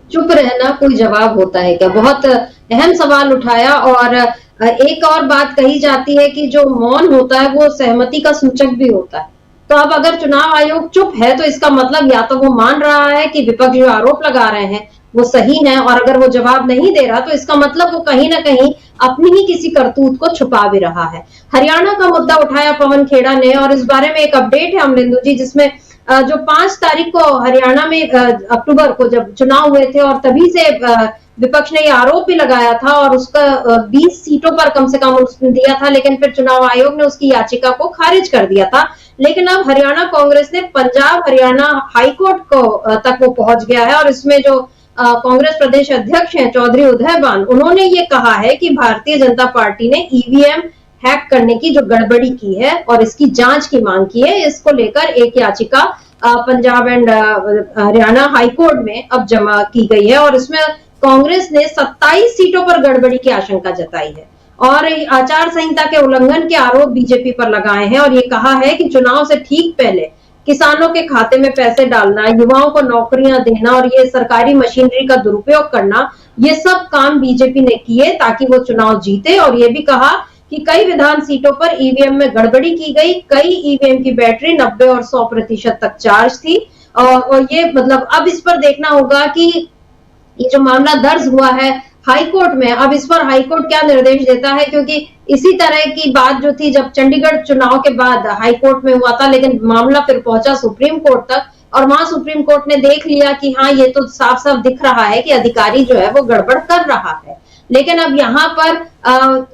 चुप रहना कोई जवाब होता है क्या? बहुत अहम सवाल उठाया। और एक और बात कही जाती है कि जो मौन होता है वो सहमति का सूचक भी होता है। तो अब अगर चुनाव आयोग चुप है तो इसका मतलब या तो वो मान रहा है कि विपक्ष जो आरोप लगा रहे हैं वो सही है, और अगर वो जवाब नहीं दे रहा तो इसका मतलब वो कहीं ना कहीं अपनी ही किसी करतूत को छुपा भी रहा है। हरियाणा का मुद्दा उठाया पवन खेड़ा ने, और इस बारे में एक अपडेट है अमलेंदु जी, जिसमें जो 5 तारीख को हरियाणा में अक्टूबर को जब चुनाव हुए थे, और तभी से विपक्ष ने ये आरोप भी लगाया था और उसका 20 सीटों पर कम से कम उसने दिया था, लेकिन फिर चुनाव आयोग ने उसकी याचिका को खारिज कर दिया था। लेकिन अब हरियाणा कांग्रेस ने पंजाब हरियाणा हाईकोर्ट को तक वो पहुंच गया है, और इसमें जो कांग्रेस प्रदेश अध्यक्ष हैं चौधरी उदयभान, उन्होंने ये कहा है कि भारतीय जनता पार्टी ने ईवीएम हैक करने की जो गड़बड़ी की है और इसकी जांच की मांग की है, इसको लेकर एक याचिका पंजाब एंड हरियाणा हाईकोर्ट में अब जमा की गई है, और इसमें कांग्रेस ने 27 सीटों पर गड़बड़ी की आशंका जताई है और आचार संहिता के उल्लंघन के आरोप बीजेपी पर लगाए हैं, और ये कहा है कि चुनाव से ठीक पहले किसानों के खाते में पैसे डालना, युवाओं को नौकरियां देना और ये सरकारी मशीनरी का दुरुपयोग करना, ये सब काम बीजेपी ने किए ताकि वो चुनाव जीते। और ये भी कहा कि कई विधान सीटों पर ईवीएम में गड़बड़ी की गई, कई ईवीएम की बैटरी 90 और 100% तक चार्ज थी, और ये मतलब अब इस पर देखना होगा कि ये जो मामला दर्ज हुआ है हाईकोर्ट में, अब इस पर हाईकोर्ट क्या निर्देश देता है, क्योंकि इसी तरह की बात जो थी जब चंडीगढ़ चुनाव के बाद हाईकोर्ट में हुआ था, लेकिन मामला फिर पहुंचा सुप्रीम कोर्ट तक, और वहां सुप्रीम कोर्ट ने देख लिया कि हाँ ये तो साफ साफ दिख रहा है कि अधिकारी जो है वो गड़बड़ कर रहा है। लेकिन अब यहाँ पर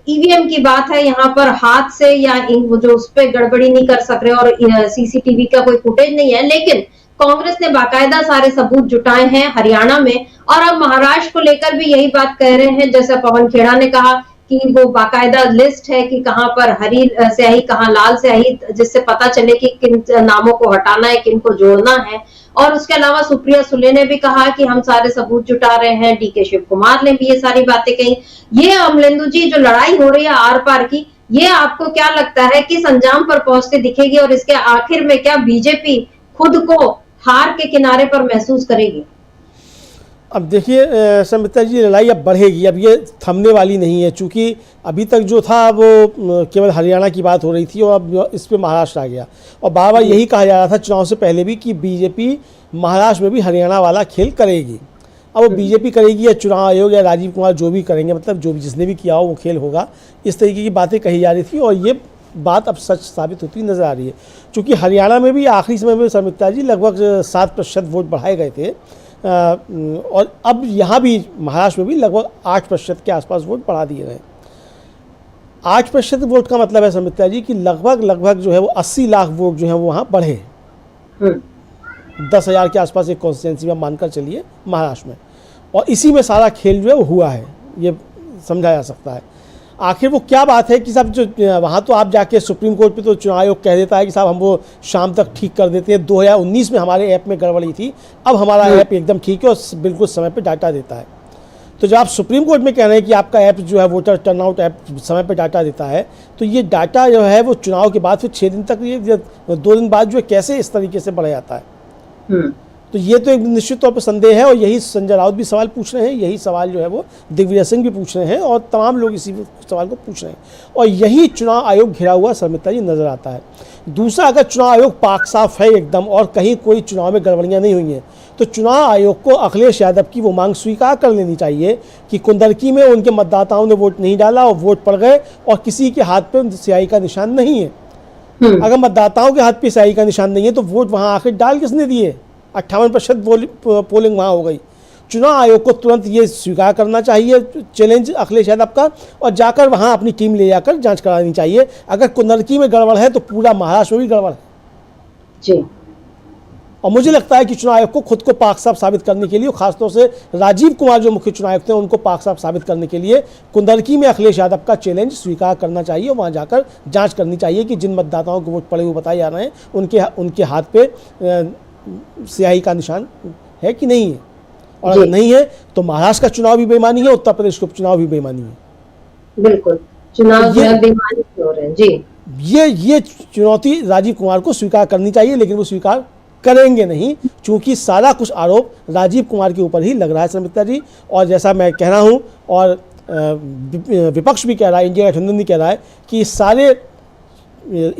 ईवीएम की बात है, यहाँ पर हाथ से या जो उस पर गड़बड़ी नहीं कर सक रहे और सीसीटीवी का कोई फुटेज नहीं है, लेकिन कांग्रेस ने बाकायदा सारे सबूत जुटाए हैं हरियाणा में, और अब महाराष्ट्र को लेकर भी यही बात कह रहे हैं। जैसे पवन खेड़ा ने कहा कि वो बाकायदा लिस्ट है कि कहां पर हरी स्याही कहां लाल स्याही, जिससे पता चले कि किन नामों को हटाना है, किन को जोड़ना है। और उसके अलावा सुप्रिया सुले ने भी कहा कि हम सारे सबूत जुटा रहे हैं, डीके शिव कुमार ने भी ये सारी बातें कही। ये अमलेंदु जी जो लड़ाई हो रही है आर पार की, ये आपको क्या लगता है किस अंजाम पर पहुंचते दिखेगी, और इसके आखिर में क्या बीजेपी खुद को हार के किनारे पर महसूस करेगी? अब देखिए संबिता जी, लड़ाई अब बढ़ेगी, अब ये थमने वाली नहीं है, चूँकि अभी तक जो था वो केवल हरियाणा की बात हो रही थी और अब इस पे महाराष्ट्र आ गया, और बार बार यही कहा जा रहा था चुनाव से पहले भी कि बीजेपी महाराष्ट्र में भी हरियाणा वाला खेल करेगी। अब वो बीजेपी करेगी या चुनाव आयोग या राजीव कुमार जो भी करेंगे, मतलब जो भी जिसने भी किया हो वो खेल होगा, इस तरीके की बातें कही जा रही थी और ये बात अब सच साबित होती नज़र आ रही है। क्योंकि हरियाणा में भी आखिरी समय में शर्मिष्ठा जी लगभग 7% वोट बढ़ाए गए थे और अब यहाँ भी महाराष्ट्र में भी लगभग 8% के आसपास वोट बढ़ा दिए गए। 8% वोट का मतलब है शर्मिष्ठा जी कि लगभग जो है वो 80 लाख वोट जो है वो वहाँ बढ़े। 10,000 के आसपास एक कॉन्स्टिट्यूंसी में मानकर चलिए महाराष्ट्र में, और इसी में सारा खेल जो है वो हुआ है, ये समझा जा सकता है। आखिर वो क्या बात है कि साहब जो वहाँ तो आप जाके सुप्रीम कोर्ट पे तो चुनाव आयोग कह देता है कि साहब हम वो शाम तक ठीक कर देते हैं। 2019 में हमारे ऐप में गड़बड़ी थी, अब हमारा ऐप एकदम ठीक है और बिल्कुल समय पे डाटा देता है। तो जब आप सुप्रीम कोर्ट में कह रहे हैं कि आपका ऐप जो है वोटर टर्नआउट ऐप समय पे डाटा देता है, तो ये डाटा जो है वो चुनाव के बाद फिर 6 दिन तक, ये 2 दिन बाद जो है कैसे इस तरीके से बढ़ा जाता है। तो ये तो एक निश्चित तौर पर संदेह है और यही संजय राउत भी सवाल पूछ रहे हैं, यही सवाल जो है वो दिग्विजय सिंह भी पूछ रहे हैं और तमाम लोग इसी सवाल को पूछ रहे हैं और यही चुनाव आयोग घिरा हुआ शर्मिष्ठा जी नज़र आता है। दूसरा, अगर चुनाव आयोग पाक साफ है एकदम और कहीं कोई चुनाव में गड़बड़ियाँ नहीं हुई हैं, तो चुनाव आयोग को अखिलेश यादव की वो मांग स्वीकार कर लेनी चाहिए कि कुंदरकी में उनके मतदाताओं ने वोट नहीं डाला और वोट पड़ गए और किसी के हाथ पे स्याही का निशान नहीं है। अगर मतदाताओं के हाथ पे स्याही का निशान नहीं है तो वोट वहाँ आखिर डाल किसने दिए? 58% पोलिंग वहाँ हो गई। चुनाव आयोग को तुरंत ये स्वीकार करना चाहिए चैलेंज अखिलेश यादव का और जाकर वहाँ अपनी टीम ले जाकर जांच करानी चाहिए। अगर कुंदरकी में गड़बड़ है तो पूरा महाराष्ट्र में भी गड़बड़ है जी। और मुझे लगता है कि चुनाव आयोग को खुद को पाक साफ साबित करने के लिए, खासतौर से राजीव कुमार जो मुख्य चुनाव आयुक्त हैं उनको पाक साफ साबित करने के लिए कुंदरकी में अखिलेश यादव का चैलेंज स्वीकार करना चाहिए और वहाँ जाकर जाँच करनी चाहिए कि जिन मतदाताओं को वोट पड़े हुए बताए जा रहे हैं उनके हाथ पे स्याही का निशान है कि नहीं है, और अगर नहीं है तो महाराष्ट्र का चुनाव भी बेईमानी है, उत्तर प्रदेश का चुनाव भी बेईमानी है। बिल्कुल, चुनाव जो है बेईमानी हो रहे हैं जी। ये चुनौती राजीव कुमार को स्वीकार करनी चाहिए, लेकिन वो स्वीकार करेंगे नहीं क्योंकि सारा कुछ आरोप राजीव कुमार के ऊपर ही लग रहा है शर्मिष्ठा जी। और जैसा मैं कह रहा हूँ और विपक्ष भी कह रहा है, इंडिया गठबंधन भी कह रहा है कि सारे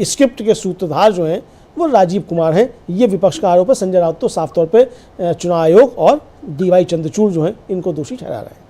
स्क्रिप्ट के सूत्रधार जो हैं वो राजीव कुमार हैं। ये विपक्ष का आरोप है। संजय राउत तो साफ तौर पे चुनाव आयोग और डीवाई चंद्रचूड़ जो हैं इनको दोषी ठहरा रहे हैं।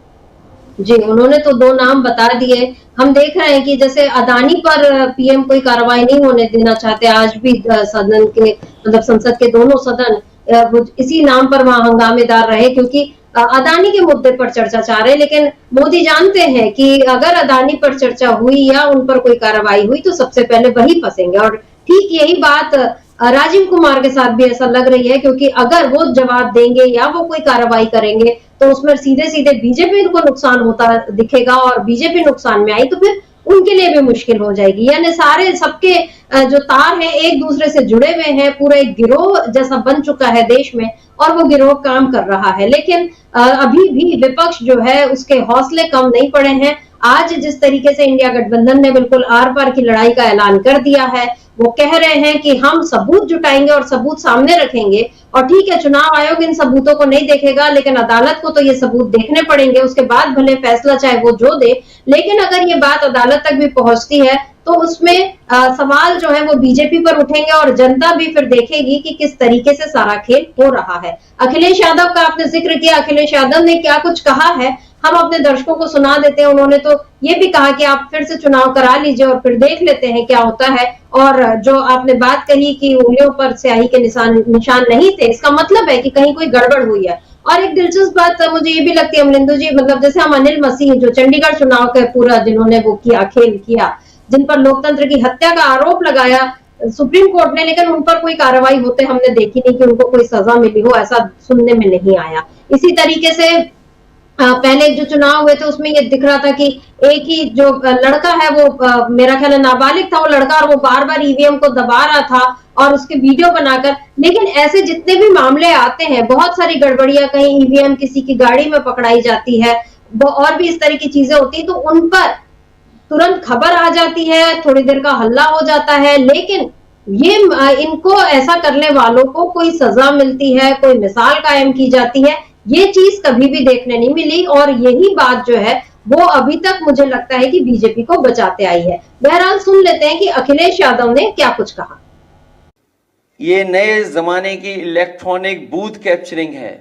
जी, उन्होंने तो 2 नाम बता दिए। हम देख रहे हैं कि जैसे अदानी पर पीएम कोई कार्रवाई नहीं होने देना चाहते। आज भी सदन के मतलब संसद के दोनों सदन इसी नाम पर वहां हंगामेदार रहे क्योंकि अदानी के मुद्दे पर चर्चा चाह रहे हैं। लेकिन मोदी जानते हैं कि अगर अदानी पर चर्चा हुई या उन पर कोई कार्रवाई हुई तो सबसे पहले वही फंसेंगे। और ठीक यही बात राजीव कुमार के साथ भी ऐसा लग रही है क्योंकि अगर वो जवाब देंगे या वो कोई कार्रवाई करेंगे तो उसमें सीधे सीधे बीजेपी को नुकसान होता दिखेगा और बीजेपी नुकसान में आई तो फिर उनके लिए भी मुश्किल हो जाएगी। यानी सारे सबके जो तार हैं एक दूसरे से जुड़े हुए हैं, पूरा एक गिरोह जैसा बन चुका है देश में और वो गिरोह काम कर रहा है। लेकिन अभी भी विपक्ष जो है उसके हौसले कम नहीं पड़े हैं। आज जिस तरीके से इंडिया गठबंधन ने बिल्कुल आर पार की लड़ाई का ऐलान कर दिया है, वो कह रहे हैं कि हम सबूत जुटाएंगे और सबूत सामने रखेंगे। और ठीक है, चुनाव आयोग इन सबूतों को नहीं देखेगा लेकिन अदालत को तो ये सबूत देखने पड़ेंगे, उसके बाद भले फैसला चाहे वो जो दे। लेकिन अगर ये बात अदालत तक भी पहुंचती है तो उसमें सवाल जो है वो बीजेपी पर उठेंगे और जनता भी फिर देखेगी कि किस तरीके से सारा खेल हो रहा है। अखिलेश यादव का आपने जिक्र किया, अखिलेश यादव ने क्या कुछ कहा है हम अपने दर्शकों को सुना देते हैं। उन्होंने तो ये भी कहा कि आप फिर से चुनाव करा लीजिए और फिर देख लेते हैं क्या होता है। और जो आपने बात कही कि उंगलियों पर स्याही के निशान नहीं थे, इसका मतलब है कि कहीं कोई गड़बड़ हुई है। और एक दिलचस्प बात मुझे ये भी लगती है अमरिंदु जी, मतलब जैसे हम अनिल मसीह जो चंडीगढ़ चुनाव का पूरा जिन्होंने वो किया खेल किया, जिन पर लोकतंत्र की हत्या का आरोप लगाया सुप्रीम कोर्ट ने, लेकिन उन पर कोई कार्रवाई होते हमने देखी नहीं कि उनको कोई सजा मिली हो, ऐसा सुनने में नहीं आया। इसी तरीके से पहले जो चुनाव हुए थे उसमें ये दिख रहा था कि एक ही जो लड़का है वो मेरा ख्याल है नाबालिग था वो लड़का और वो बार बार ईवीएम को दबा रहा था और उसके वीडियो बनाकर। लेकिन ऐसे जितने भी मामले आते हैं, बहुत सारी गड़बड़ियां, कहीं ईवीएम किसी की गाड़ी में पकड़ाई जाती है और भी इस तरह की चीजें होती है तो उन पर तुरंत खबर आ जाती है, थोड़ी देर का हल्ला हो जाता है। लेकिन ये इनको ऐसा करने वालों को कोई सजा मिलती है, कोई मिसाल कायम की जाती है, ये चीज कभी भी देखने नहीं मिली। और यही बात जो है वो अभी तक मुझे लगता है कि बीजेपी को बचाते आई है। बहरहाल सुन लेते हैं कि अखिलेश यादव ने क्या कुछ कहा। ये नए जमाने की इलेक्ट्रॉनिक बूथ कैप्चरिंग है।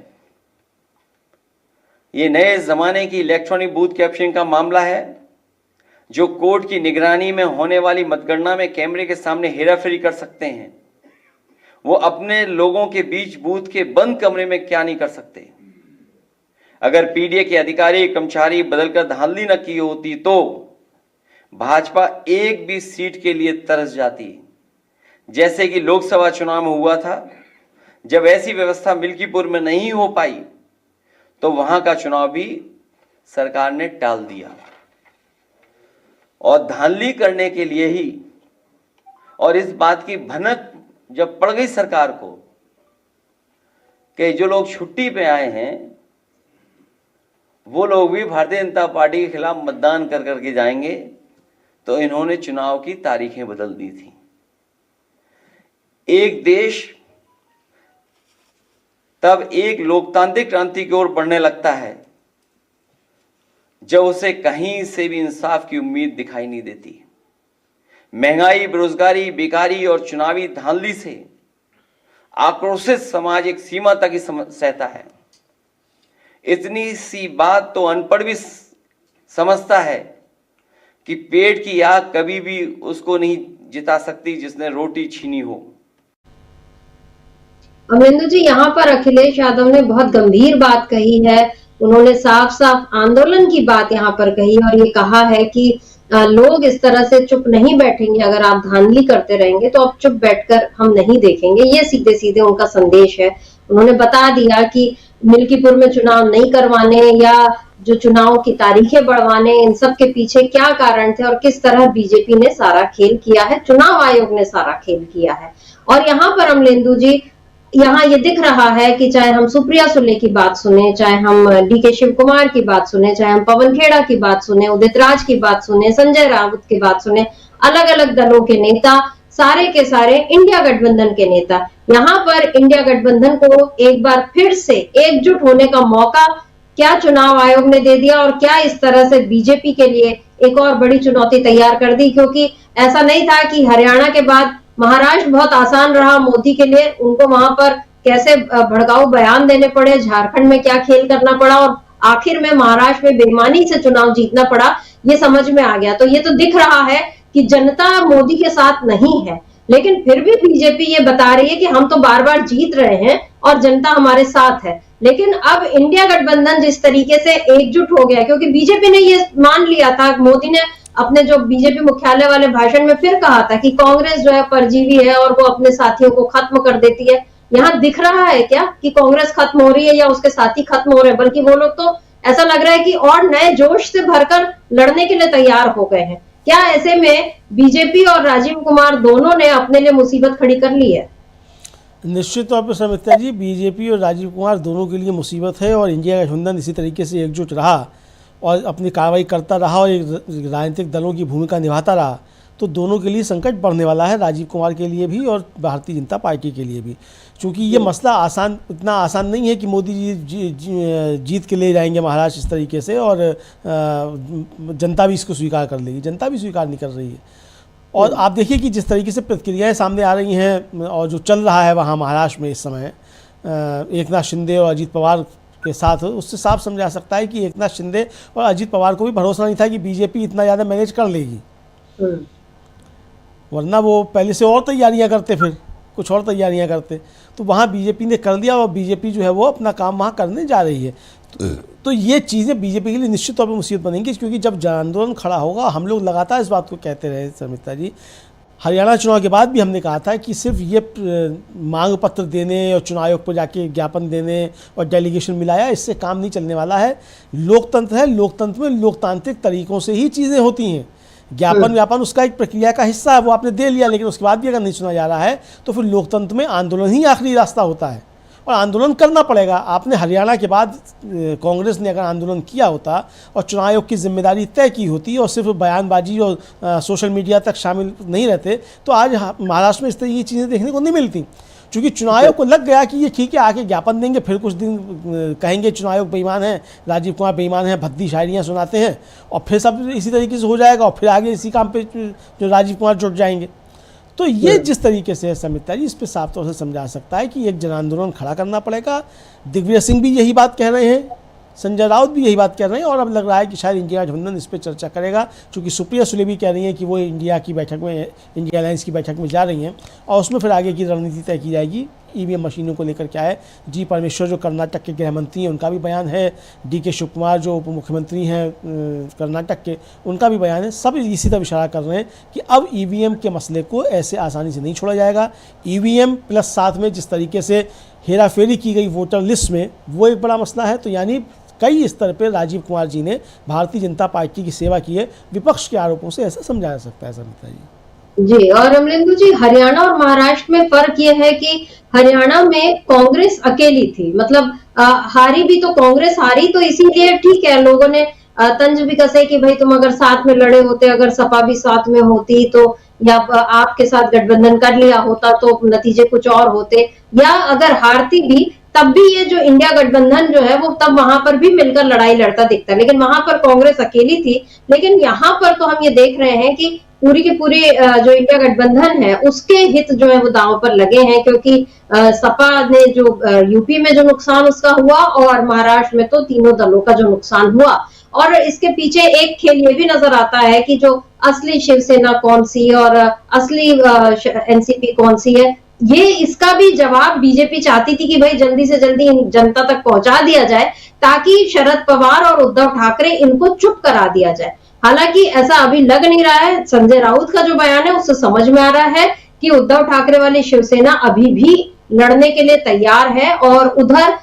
ये नए ज़माने की इलेक्ट्रॉनिक बूथ कैप्चरिंग का मामला है, जो कोर्ट की निगरानी में होने वाली मतगणना में कैमरे के सामने हेराफेरी कर सकते हैं, वो अपने लोगों के बीच बूथ के बंद कमरे में क्या नहीं कर सकते। अगर पीडीए के अधिकारी कर्मचारी बदलकर धांधली न की होती तो भाजपा एक भी सीट के लिए तरस जाती, जैसे कि लोकसभा चुनाव में हुआ था। जब ऐसी व्यवस्था मिल्कीपुर में नहीं हो पाई तो वहां का चुनाव भी सरकार ने टाल दिया, और धांधली करने के लिए ही, और इस बात की भनक जब पड़ गई सरकार को कि जो लोग छुट्टी पे आए हैं वो लोग भी भारतीय जनता पार्टी के खिलाफ मतदान कर करके जाएंगे, तो इन्होंने चुनाव की तारीखें बदल दी थी। एक देश तब एक लोकतांत्रिक क्रांति की ओर बढ़ने लगता है जब उसे कहीं से भी इंसाफ की उम्मीद दिखाई नहीं देती। महंगाई, बेरोजगारी, बेकारी और चुनावी धांधली से आक्रोशित समाज एक सीमा तक ही सहता है। इतनी सी बात तो अनपढ़ भी समझता है कि पेट की आग कभी भी उसको नहीं जिता सकती जिसने रोटी छीनी हो। अमरेंद्र जी, यहाँ पर अखिलेश यादव ने बहुत गंभीर बात कही है। उन्होंने साफ साफ आंदोलन की बात यहाँ पर कही और ये कहा है कि लोग इस तरह से चुप नहीं बैठेंगे, अगर आप धांधली करते रहेंगे तो अब चुप बैठकर हम नहीं देखेंगे। ये सीधे सीधे उनका संदेश है। उन्होंने बता दिया कि मिल्कीपुर में चुनाव नहीं करवाने या जो चुनाव की तारीखें बढ़वाने, इन सब के पीछे क्या कारण थे और किस तरह बीजेपी ने सारा खेल किया है, चुनाव आयोग ने सारा खेल किया है। और यहाँ पर अमलेंदु जी, यहाँ ये दिख रहा है कि चाहे हम सुप्रिया सुले की बात सुने, चाहे हम डीके शिव कुमार की बात सुने, चाहे हम पवन खेड़ा की बात सुने, उदित राज की बात सुने, संजय राउत की बात सुने, अलग अलग दलों के नेता, सारे के सारे इंडिया गठबंधन के नेता, यहाँ पर इंडिया गठबंधन को एक बार फिर से एकजुट होने का मौका क्या चुनाव आयोग ने दे दिया और क्या इस तरह से बीजेपी के लिए एक और बड़ी चुनौती तैयार कर दी। क्योंकि ऐसा नहीं था कि हरियाणा के बाद महाराष्ट्र बहुत आसान रहा मोदी के लिए, उनको वहां पर कैसे भड़काऊ बयान देने पड़े, झारखंड में क्या खेल करना पड़ा और आखिर में महाराष्ट्र में बेईमानी से चुनाव जीतना पड़ा, ये समझ में आ गया। तो ये तो दिख रहा है कि जनता मोदी के साथ नहीं है, लेकिन फिर भी बीजेपी ये बता रही है कि हम तो बार बार जीत रहे हैं और जनता हमारे साथ है। लेकिन अब इंडिया गठबंधन जिस तरीके से एकजुट हो गया, क्योंकि बीजेपी ने ये मान लिया था, मोदी ने अपने जो बीजेपी मुख्यालय वाले भाषण में फिर कहा था कि कांग्रेस जो है परजीवी है और वो अपने साथियों को खत्म कर देती है। यहाँ दिख रहा है क्या कि कांग्रेस खत्म हो रही है या उसके साथी खत्म हो रहे हैं, बल्कि वो लोग तो ऐसा लग रहा है कि और नए जोश से भरकर लड़ने के लिए तैयार हो गए हैं। क्या ऐसे में बीजेपी और राजीव कुमार दोनों ने अपने लिए मुसीबत खड़ी कर ली है? निश्चित तौर पर समिता जी, बीजेपी और राजीव कुमार दोनों के लिए मुसीबत है और इंडिया गठबंधन इसी तरीके से एकजुट रहा और अपनी कार्रवाई करता रहा और एक राजनीतिक दलों की भूमिका निभाता रहा तो दोनों के लिए संकट बढ़ने वाला है, राजीव कुमार के लिए भी और भारतीय जनता पार्टी के लिए भी। क्योंकि ये मसला इतना आसान नहीं है कि मोदी जी जीत के ले जाएंगे महाराष्ट्र इस तरीके से और जनता भी इसको स्वीकार कर लेगी। जनता भी स्वीकार नहीं कर रही है। और आप देखिए कि जिस तरीके से प्रतिक्रियाएं सामने आ रही हैं और जो चल रहा है वहाँ महाराष्ट्र में इस समय एकनाथ शिंदे और अजीत पवार के साथ, उससे साफ समझा सकता है कि एकनाथ शिंदे और अजीत पवार को भी भरोसा नहीं था कि बीजेपी इतना ज़्यादा मैनेज कर लेगी, वरना वो पहले से और तैयारियां करते, फिर कुछ और तैयारियां करते। तो वहाँ बीजेपी ने कर दिया और बीजेपी जो है वो अपना काम वहाँ करने जा रही है। तो ये चीज़ें बीजेपी के लिए निश्चित तौर पर मुसीबत बनेंगी, क्योंकि जब जन आंदोलन खड़ा होगा, हम लोग लगातार इस बात को कहते रहे समिता जी, हरियाणा चुनाव के बाद भी हमने कहा था कि सिर्फ ये मांग पत्र देने और चुनाव आयोग पर जाके ज्ञापन देने और डेलीगेशन मिलाया, इससे काम नहीं चलने वाला है। लोकतंत्र है, लोकतंत्र में लोकतांत्रिक तरीकों से ही चीज़ें होती हैं। ज्ञापन उसका एक प्रक्रिया का हिस्सा है, वो आपने दे लिया, लेकिन उसके बाद भी अगर नहीं सुना जा रहा है तो फिर लोकतंत्र में आंदोलन ही आखिरी रास्ता होता है और आंदोलन करना पड़ेगा। आपने हरियाणा के बाद कांग्रेस ने अगर आंदोलन किया होता और चुनाव आयोग की जिम्मेदारी तय की होती और सिर्फ बयानबाजी और सोशल मीडिया तक शामिल नहीं रहते तो आज महाराष्ट्र में इस तरह की चीज़ें देखने को नहीं मिलती। क्योंकि चुनाव आयोग को लग गया कि ये ठीक है, आके ज्ञापन देंगे, फिर कुछ दिन कहेंगे चुनाव आयोग बेईमान है, राजीव कुमार बेईमान है, भद्दी शायरियाँ सुनाते हैं और फिर सब इसी तरीके से हो जाएगा और फिर आगे इसी काम पे जो राजीव कुमार जुट जाएंगे। तो ये जिस तरीके से है समिता जी, इस पर साफ तौर से समझा सकता है कि एक जन आंदोलन खड़ा करना पड़ेगा। दिग्विजय सिंह भी यही बात कह रहे हैं संजय राउत भी यही बात कर रहे हैं और अब लग रहा है कि शायद इंडिया गठबंधन इस पर चर्चा करेगा, क्योंकि सुप्रिया सुले भी कह रही हैं कि वो इंडिया की बैठक में, इंडिया अलायंस की बैठक में जा रही हैं और उसमें फिर आगे की रणनीति तय की जाएगी। ईवीएम मशीनों को लेकर क्या है, जी परमेश्वर जो कर्नाटक के गृह मंत्री हैं उनका भी बयान है, DK शिव कुमार जो उप मुख्यमंत्री हैं कर्नाटक के, उनका भी बयान है। सब इसी तरह इशारा कर रहे हैं कि अब ईवीएम के मसले को ऐसे आसानी से नहीं छोड़ा जाएगा। ईवीएम प्लस साथ में जिस तरीके से हेराफेरी की गई वोटर लिस्ट में, वो एक बड़ा मसला है। तो यानी कई स्तर पर राजीव कुमार जी ने भारतीय जनता पार्टी की सेवा की है। विपक्ष के आरोपों से ऐसा समझाया सकता है सरिता जी। और अमलेंदु जी, हरियाणा और महाराष्ट्र में फर्क ये है कि हरियाणा में कांग्रेस अकेली थी, मतलब हारी भी तो कांग्रेस हारी, तो इसीलिए ठीक है लोगों ने तंज भी कसे कि भाई तुम अगर साथ में लड़े होते, अगर सपा भी साथ में होती तो, या आपके साथ गठबंधन कर लिया होता तो नतीजे कुछ और होते, या अगर हारती भी तब भी ये जो इंडिया गठबंधन जो है वो तब वहां पर भी मिलकर लड़ाई लड़ता दिखता है, लेकिन वहां पर कांग्रेस अकेली थी। लेकिन यहाँ पर तो हम ये देख रहे हैं कि पूरी के पूरी जो इंडिया गठबंधन है उसके हित जो है वो दांव पर लगे हैं, क्योंकि सपा ने जो यूपी में जो नुकसान उसका हुआ और महाराष्ट्र में तो तीनों दलों का जो नुकसान हुआ। और इसके पीछे एक खेल ये भी नजर आता है कि जो असली शिवसेना कौन सी है और असली एनसीपी कौन सी है, ये इसका भी जवाब बीजेपी चाहती थी कि भाई जल्दी से जल्दी जनता तक पहुंचा दिया जाए ताकि शरद पवार और उद्धव ठाकरे इनको चुप करा दिया जाए। हालांकि ऐसा अभी लग नहीं रहा है। संजय राउत का जो बयान है उससे समझ में आ रहा है कि उद्धव ठाकरे वाली शिवसेना अभी भी लड़ने के लिए तैयार है। और उधर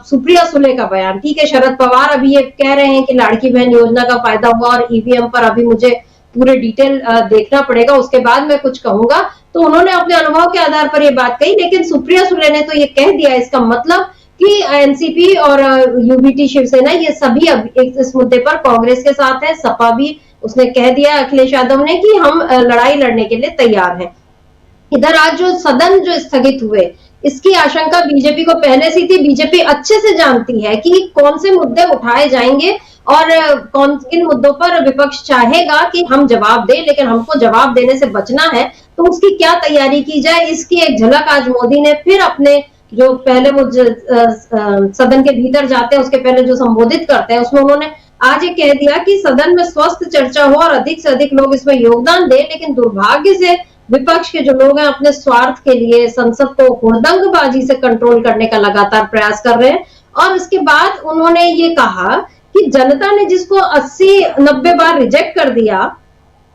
सुप्रिया सुले का बयान, ठीक है, शरद पवार अभी ये कह रहे हैं कि लाड़की बहन योजना का फायदा हुआ और ईवीएम पर अभी मुझे पूरे डिटेल देखना पड़ेगा, उसके बाद मैं कुछ कहूंगा। तो उन्होंने अपने अनुभव के आधार पर ये बात कही, लेकिन सुप्रिया सुले ने तो ये कह दिया, इसका मतलब कि एनसीपी और यूबीटी शिवसेना ये सभी अब इस मुद्दे पर कांग्रेस के साथ है। सपा भी उसने कह दिया अखिलेश यादव ने कि हम लड़ाई लड़ने के लिए तैयार हैं। इधर आज जो सदन जो स्थगित हुए इसकी आशंका बीजेपी को पहले से थी। बीजेपी अच्छे से जानती है कि कौन से मुद्दे उठाए जाएंगे और कौन किन मुद्दों पर विपक्ष चाहेगा कि हम जवाब दें, लेकिन हमको जवाब देने से बचना है तो उसकी क्या तैयारी की जाए, इसकी एक झलक आज मोदी ने फिर अपने जो पहले वो सदन के भीतर जाते हैं उसके पहले जो संबोधित करते हैं उसमें उन्होंने आज ये कह दिया कि सदन में स्वस्थ चर्चा हो और अधिक से अधिक लोग इसमें योगदान दें, लेकिन दुर्भाग्य से विपक्ष के जो लोग हैं अपने स्वार्थ के लिए संसद को हुड़दंगबाजी से कंट्रोल करने का लगातार प्रयास कर रहे हैं। और इसके बाद उन्होंने ये कहा कि जनता ने जिसको 80-90 बार रिजेक्ट कर दिया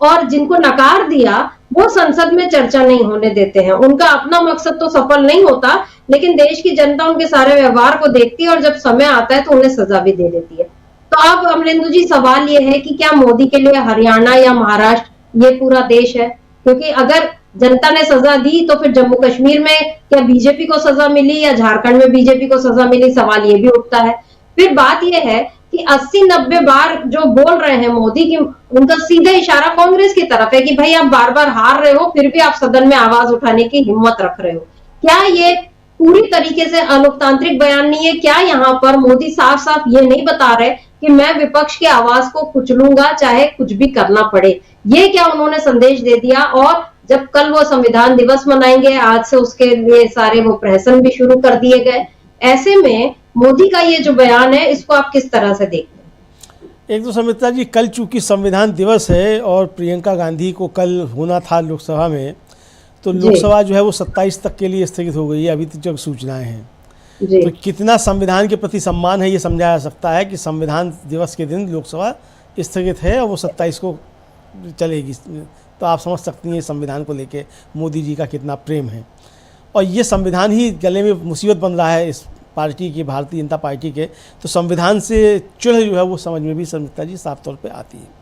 और जिनको नकार दिया वो संसद में चर्चा नहीं होने देते हैं। उनका अपना मकसद तो सफल नहीं होता, लेकिन देश की जनता उनके सारे व्यवहार को देखती है और जब समय आता है तो उन्हें सजा भी दे देती है। तो अब अमलेंदु जी सवाल ये है कि क्या मोदी के लिए हरियाणा या महाराष्ट्र ये पूरा देश है? क्योंकि अगर जनता ने सजा दी तो फिर जम्मू कश्मीर में क्या बीजेपी को सजा मिली या झारखंड में बीजेपी को सजा मिली, सवाल ये भी उठता है। फिर बात यह है कि 80-90 बार जो बोल रहे हैं मोदी की, उनका सीधा इशारा कांग्रेस की तरफ है कि भाई आप बार बार हार रहे हो फिर भी आप सदन में आवाज उठाने की हिम्मत रख रहे हो। क्या ये पूरी तरीके से अलोकतांत्रिक बयान नहीं है? क्या यहाँ पर मोदी साफ साफ ये नहीं बता रहे कि मैं विपक्ष की आवाज को कुचलूंगा चाहे कुछ भी करना पड़े? ये क्या उन्होंने संदेश दे दिया? और जब कल वो संविधान दिवस मनाएंगे, आज से उसके लिए सारे वो प्रहसन भी शुरू कर दिए गए। ऐसे में मोदी का ये जो बयान है इसको आप किस तरह से देखते हैं? एक तो समिता जी, कल चूंकि संविधान दिवस है और प्रियंका गांधी को कल होना था लोकसभा में, तो लोकसभा जो है वो 27 तक के लिए स्थगित हो गई है, अभी तक जो सूचनाएं हैं। तो कितना संविधान के प्रति सम्मान है ये समझा जा सकता है कि संविधान दिवस के दिन लोकसभा स्थगित है और वो 27 को चलेगी। तो आप समझ सकती हैं संविधान को लेके मोदी जी का कितना प्रेम है। और ये संविधान ही गले में मुसीबत बन रहा है इस पार्टी की, भारतीय जनता पार्टी के। तो संविधान से चिढ़ जो है वो समझ में भी समिता जी साफ तौर पे आती है।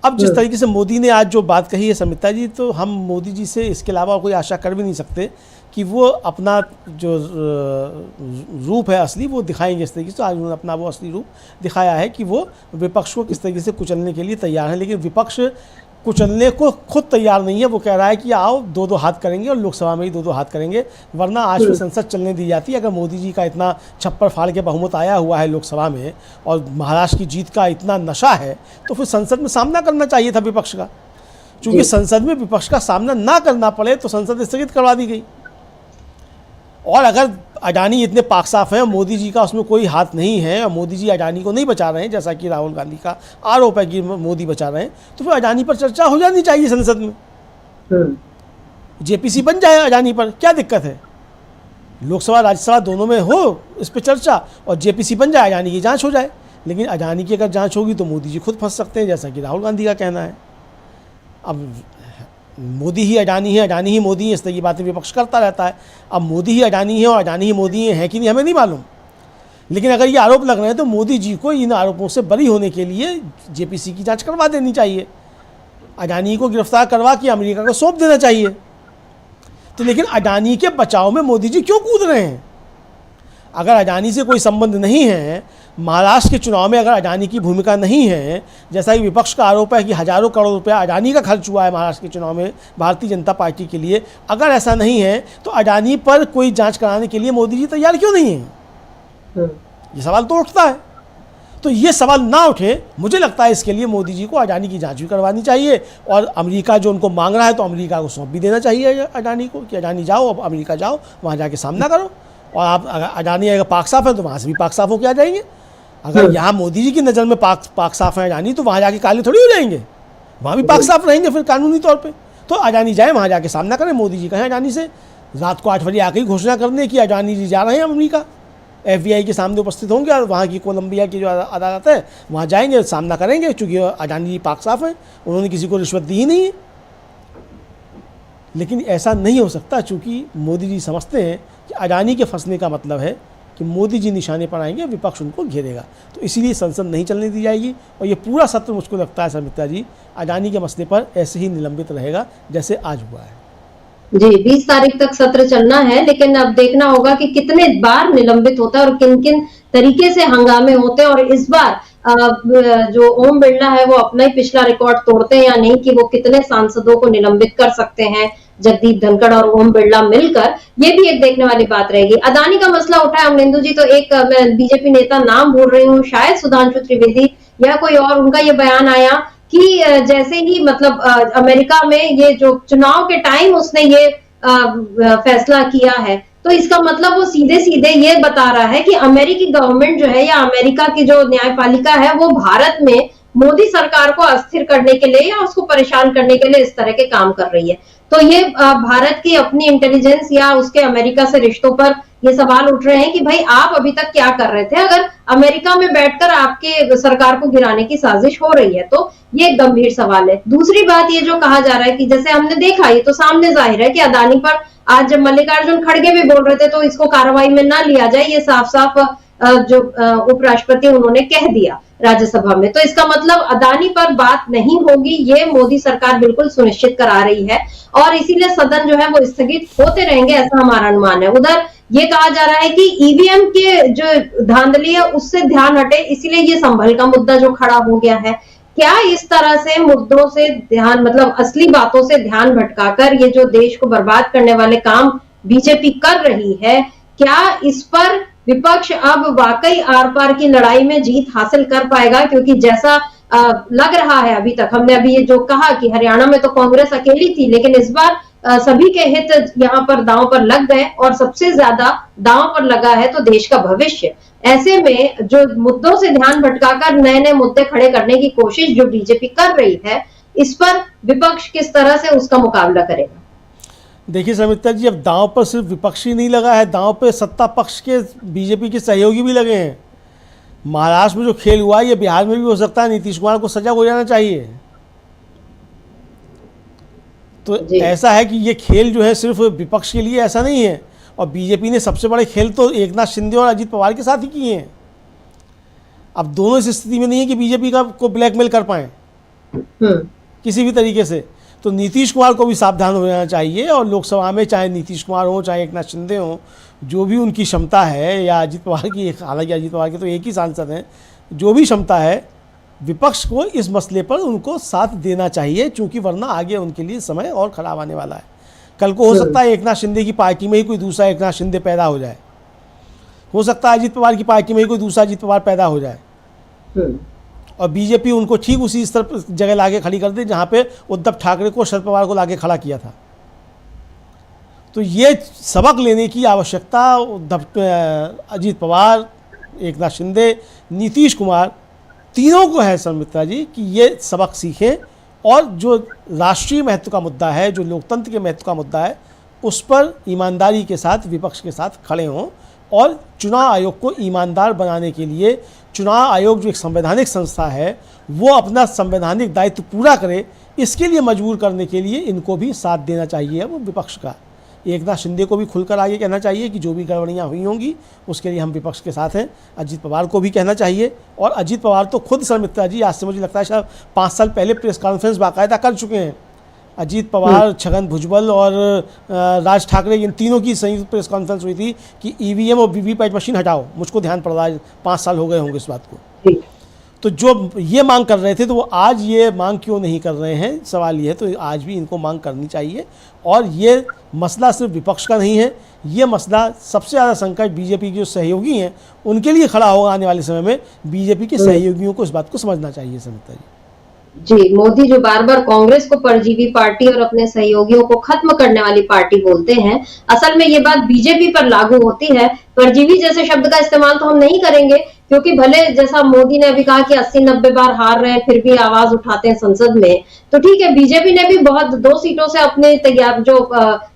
अब जिस तरीके से मोदी ने आज जो बात कही है समिता जी, तो हम मोदी जी से इसके अलावा कोई आशा कर भी नहीं सकते कि वो अपना जो रूप है असली वो दिखाएंगे इस तरीके से। आज उन्होंने अपना वो असली रूप दिखाया है कि वो विपक्ष को किस तरीके से कुचलने के लिए तैयार है, लेकिन विपक्ष कुचलने को खुद तैयार नहीं है। वो कह रहा है कि आओ 2-2 हाथ करेंगे और लोकसभा में ही 2-2 हाथ करेंगे, वरना आज भी संसद चलने दी जाती। अगर मोदी जी का इतना छप्पर फाड़ के बहुमत आया हुआ है लोकसभा में और महाराष्ट्र की जीत का इतना नशा है, तो फिर संसद में सामना करना चाहिए था विपक्ष का। चूँकि संसद में विपक्ष का सामना ना करना पड़े तो संसद स्थगित करवा दी गई। और अगर अडानी इतने पाक साफ हैं, मोदी जी का उसमें कोई हाथ नहीं है और मोदी जी अडानी को नहीं बचा रहे हैं, जैसा कि राहुल गांधी का आरोप है कि मोदी बचा रहे हैं, तो फिर अडानी पर चर्चा हो जानी चाहिए संसद में। जेपीसी बन जाए अडानी पर, क्या दिक्कत है? लोकसभा राज्यसभा दोनों में हो इस पर चर्चा और जेपीसी बन जाए, अडानी की जांच हो जाए। लेकिन अडानी की अगर जांच होगी तो मोदी जी खुद फंस सकते हैं, जैसा कि राहुल गांधी का कहना है। अब मोदी ही अडानी है, अडानी ही मोदी है, इस तरह की बातें विपक्ष करता रहता है। अब मोदी ही अडानी है और अडानी ही मोदी है कि नहीं, हमें नहीं मालूम। लेकिन अगर ये आरोप लग रहे हैं तो मोदी जी को इन आरोपों से बरी होने के लिए जेपीसी की जांच करवा देनी चाहिए, अडानी को गिरफ्तार करवा के अमेरिका को सौंप देना चाहिए। तो लेकिन अडानी के बचाव में मोदी जी क्यों कूद रहे हैं? अगर अडानी से कोई संबंध नहीं है, महाराष्ट्र के चुनाव में अगर अडानी की भूमिका नहीं है, जैसा कि विपक्ष का आरोप है कि हज़ारों करोड़ रुपया अडानी का खर्च हुआ है महाराष्ट्र के चुनाव में भारतीय जनता पार्टी के लिए, अगर ऐसा नहीं है तो अडानी पर कोई जांच कराने के लिए मोदी जी तैयार क्यों नहीं है? ये सवाल तो उठता है। तो ये सवाल ना उठे, मुझे लगता है इसके लिए मोदी जी को अडानी की जांच भी करवानी चाहिए और अमेरिका जो उनको मांग रहा है तो अमेरिका को सौंप भी देना चाहिए अडानी को कि अडानी जाओ, अब अमेरिका जाओ, वहाँ जाके सामना करो। और आप अगर अडानी अगर पाक साफ है तो वहाँ से भी पाक साफ होकर आ जाएंगे। अगर यहाँ मोदी जी की नज़र में पाक साफ है अडानी, तो वहाँ जाके काले थोड़ी हो जाएंगे, वहाँ भी पाक साफ रहेंगे फिर कानूनी तौर पे। तो अडानी जाए, वहाँ जाके सामना करें, मोदी जी कहें अडानी से रात को 8 बजे आके ही घोषणा कर दें कि अडानी जी जा रहे हैं अमेरिका, FBI के सामने उपस्थित होंगे और वहाँ की कोलंबिया की जो अदालत है वहाँ जाएंगे, सामना करेंगे, चूँकि अडानी जी पाक साफ हैं, उन्होंने किसी को रिश्वत दी ही नहीं है। लेकिन ऐसा नहीं हो सकता, चूँकि मोदी जी समझते हैं कि अडानी के फंसने का मतलब है कि मोदी जी निशाने पर आएंगे, विपक्ष उनको घेरेगा, तो इसीलिए संसद नहीं चलने दी जाएगी। और ये पूरा सत्र मुझको लगता है समिता जी अडानी के मसले पर ऐसे ही निलंबित रहेगा जैसे आज हुआ है। जी, 20 तारीख तक सत्र चलना है, लेकिन अब देखना होगा कि कितने बार निलंबित होता है और किन किन तरीके से हंगामे होते हैं। और इस बार जो ओम बिरला है वो अपना ही पिछला रिकॉर्ड तोड़ते हैं या नहीं, कि वो कितने सांसदों को निलंबित कर सकते हैं, जगदीप धनखड़ और ओम बिरला मिलकर, ये भी एक देखने वाली बात रहेगी। अदानी का मसला उठा है अमरिंदु जी, तो एक मैं बीजेपी नेता नाम भूल रही हूँ, शायद सुधांशु त्रिवेदी या कोई और, उनका ये बयान आया कि जैसे ही मतलब अमेरिका में ये जो चुनाव के टाइम उसने ये फैसला किया है, तो इसका मतलब वो सीधे सीधे ये बता रहा है कि अमेरिकी गवर्नमेंट जो है या अमेरिका की जो न्यायपालिका है वो भारत में मोदी सरकार को अस्थिर करने के लिए या उसको परेशान करने के लिए इस तरह के काम कर रही है। तो ये भारत की अपनी इंटेलिजेंस या उसके अमेरिका से रिश्तों पर ये सवाल उठ रहे हैं कि भाई आप अभी तक क्या कर रहे थे, अगर अमेरिका में बैठकर आपके सरकार को गिराने की साजिश हो रही है, तो ये एक गंभीर सवाल है। दूसरी बात ये जो कहा जा रहा है कि जैसे हमने देखा, ये तो सामने जाहिर है कि अदानी पर आज जब मल्लिकार्जुन खड़गे भी बोल रहे थे तो इसको कार्रवाई में ना लिया जाए, ये साफ साफ जो उपराष्ट्रपति उन्होंने कह दिया राज्यसभा में। तो इसका मतलब अदानी पर बात नहीं होगी, ये मोदी सरकार बिल्कुल सुनिश्चित करा रही है और इसीलिए सदन जो है वो स्थगित होते रहेंगे, ऐसा हमारा अनुमान है। उधर ये कहा जा रहा है कि ईवीएम के जो धांधली है उससे ध्यान हटे, इसीलिए ये संभल का मुद्दा जो खड़ा हो गया है। क्या इस तरह से मुद्दों से ध्यान, मतलब असली बातों से ध्यान भटकाकर ये जो देश को बर्बाद करने वाले काम बीजेपी कर रही है, क्या इस पर विपक्ष अब वाकई आर पार की लड़ाई में जीत हासिल कर पाएगा? क्योंकि जैसा लग रहा है अभी तक, हमने अभी ये जो कहा कि हरियाणा में तो कांग्रेस अकेली थी, लेकिन इस बार सभी के हित यहाँ पर दांव पर लग गए और सबसे ज्यादा दांव पर लगा है तो देश का भविष्य। ऐसे में जो मुद्दों से ध्यान भटकाकर नए नए मुद्दे खड़े करने की कोशिश जो बीजेपी कर रही है, इस पर विपक्ष किस तरह से उसका मुकाबला करेगा? देखिए समिता जी, अब दांव पर सिर्फ विपक्ष ही नहीं लगा है, दांव पे सत्ता पक्ष के बीजेपी के सहयोगी भी लगे हैं। महाराष्ट्र में जो खेल हुआ ये बिहार में भी हो सकता है, नीतीश कुमार को सजा हो जाना चाहिए। तो ऐसा है कि ये खेल जो है सिर्फ विपक्ष के लिए ऐसा नहीं है, और बीजेपी ने सबसे बड़े खेल तो एकनाथ शिंदे और अजित पवार के साथ ही किए हैं। अब दोनों इस स्थिति में नहीं है कि बीजेपी को ब्लैकमेल कर पाए किसी भी तरीके से। तो नीतीश कुमार को भी सावधान हो जाना चाहिए, और लोकसभा में चाहे नीतीश कुमार हो चाहे एकनाथ शिंदे हो, जो भी उनकी क्षमता है, या अजित पवार की, हालांकि अजित पवार के तो एक ही सांसद हैं, जो भी क्षमता है विपक्ष को इस मसले पर उनको साथ देना चाहिए, चूँकि वरना आगे उनके लिए समय और खराब आने वाला है। कल को हो सकता है एकनाथ शिंदे की पार्टी में ही कोई दूसरा एकनाथ शिंदे पैदा हो जाए, हो सकता है अजित पवार की पार्टी में ही कोई दूसरा अजित पवार पैदा हो जाए, और बीजेपी उनको ठीक उसी स्तर पर जगह लाके खड़ी कर दे जहाँ पे उद्धव ठाकरे को शरद पवार को लाके खड़ा किया था। तो ये सबक लेने की आवश्यकता अजीत पवार, एकनाथ शिंदे, नीतीश कुमार तीनों को है सुमित्रा जी, कि ये सबक सीखें और जो राष्ट्रीय महत्व का मुद्दा है, जो लोकतंत्र के महत्व का मुद्दा है, उस पर ईमानदारी के साथ विपक्ष के साथ खड़े हों और चुनाव आयोग को ईमानदार बनाने के लिए चुनाव आयोग जो एक संवैधानिक संस्था है वो अपना संवैधानिक दायित्व पूरा करे, इसके लिए मजबूर करने के लिए इनको भी साथ देना चाहिए वो विपक्ष का। एकनाथ शिंदे को भी खुलकर आगे कहना चाहिए कि जो भी गड़बड़ियाँ हुई होंगी उसके लिए हम विपक्ष के साथ हैं। अजीत पवार को भी कहना चाहिए, और अजीत पवार तो खुद सुमित्रा जी आज से मुझे लगता है शायद 5 साल पहले प्रेस कॉन्फ्रेंस बाकायदा कर चुके हैं। अजीत पवार, छगन भुजबल और राज ठाकरे, इन तीनों की संयुक्त प्रेस कॉन्फ्रेंस हुई थी कि ईवीएम और वीवीपैट मशीन हटाओ। मुझको ध्यान पड़ रहा है 5 साल हो गए होंगे इस बात को। तो जो ये मांग कर रहे थे तो वो आज ये मांग क्यों नहीं कर रहे हैं, सवाल ये है। तो आज भी इनको मांग करनी चाहिए। और ये मसला सिर्फ विपक्ष का नहीं है, ये मसला सबसे ज़्यादा संकट बीजेपी के जो सहयोगी हैं उनके लिए खड़ा होगा आने वाले समय में। बीजेपी के सहयोगियों को इस बात को समझना चाहिए समिता जी। मोदी जो बार बार कांग्रेस को परजीवी पार्टी और अपने सहयोगियों को खत्म करने वाली पार्टी बोलते हैं, असल में ये बात बीजेपी पर लागू होती है। परजीवी जैसे शब्द का इस्तेमाल तो हम नहीं करेंगे, क्योंकि भले जैसा मोदी ने अभी कहा कि 80-90 बार हार रहे हैं फिर भी आवाज उठाते हैं संसद में, तो ठीक है, बीजेपी ने भी बहुत 2 सीटों से अपने तैयार जो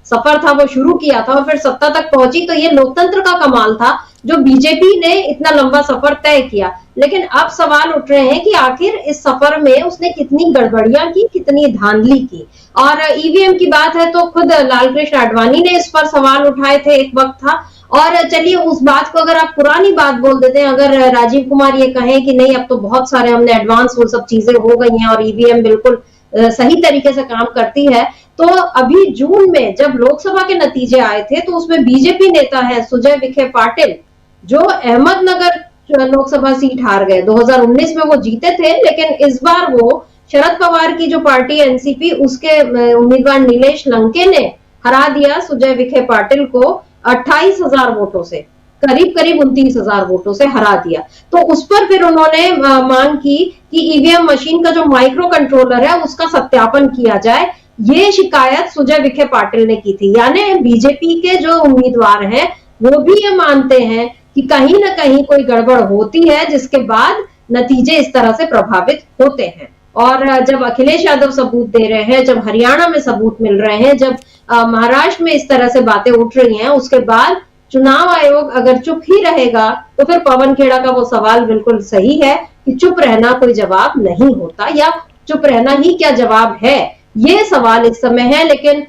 सफर था वो शुरू किया था और फिर सत्ता तक पहुंची। तो ये लोकतंत्र का कमाल था जो बीजेपी ने इतना लंबा सफर तय किया। लेकिन अब सवाल उठ रहे हैं कि आखिर इस सफर में उसने कितनी गड़बड़ियां की, कितनी धांधली की। और ईवीएम की बात है तो खुद लालकृष्ण आडवाणी ने इस पर सवाल उठाए थे, एक वक्त था। और चलिए उस बात को अगर आप पुरानी बात बोल देते हैं, अगर राजीव कुमार ये कहें कि नहीं अब तो बहुत सारे हमने एडवांस वो सब चीजें हो गई हैं और ईवीएम बिल्कुल सही तरीके से काम करती है, तो अभी जून में जब लोकसभा के नतीजे आए थे तो उसमें बीजेपी नेता है सुजय विखे पाटिल, जो अहमदनगर लोकसभा सीट हार गए। 2019 में वो जीते थे, लेकिन इस बार वो शरद पवार की जो पार्टी एनसीपी, उसके उम्मीदवार नीलेश लंके ने हरा दिया सुजय विखे पाटिल को 28,000 वोटों से, करीब 29,000 वोटों से हरा दिया। तो उस पर फिर उन्होंने मांग की कि ईवीएम मशीन का जो माइक्रो कंट्रोलर है उसका सत्यापन किया जाए। ये शिकायत सुजय विखे पाटिल ने की थी। यानी बीजेपी के जो उम्मीदवार हैं वो भी ये मानते हैं कि कहीं ना कहीं कोई गड़बड़ होती है, जिसके बाद नतीजे इस तरह से प्रभावित होते हैं। और जब अखिलेश यादव सबूत दे रहे हैं, जब हरियाणा में सबूत मिल रहे हैं, जब महाराष्ट्र में इस तरह से बातें उठ रही हैं, उसके बाद चुनाव आयोग अगर चुप ही रहेगा तो फिर पवन खेड़ा का वो सवाल बिल्कुल सही है कि चुप रहना कोई जवाब नहीं होता, या चुप रहना ही क्या जवाब है, ये सवाल इस समय है। लेकिन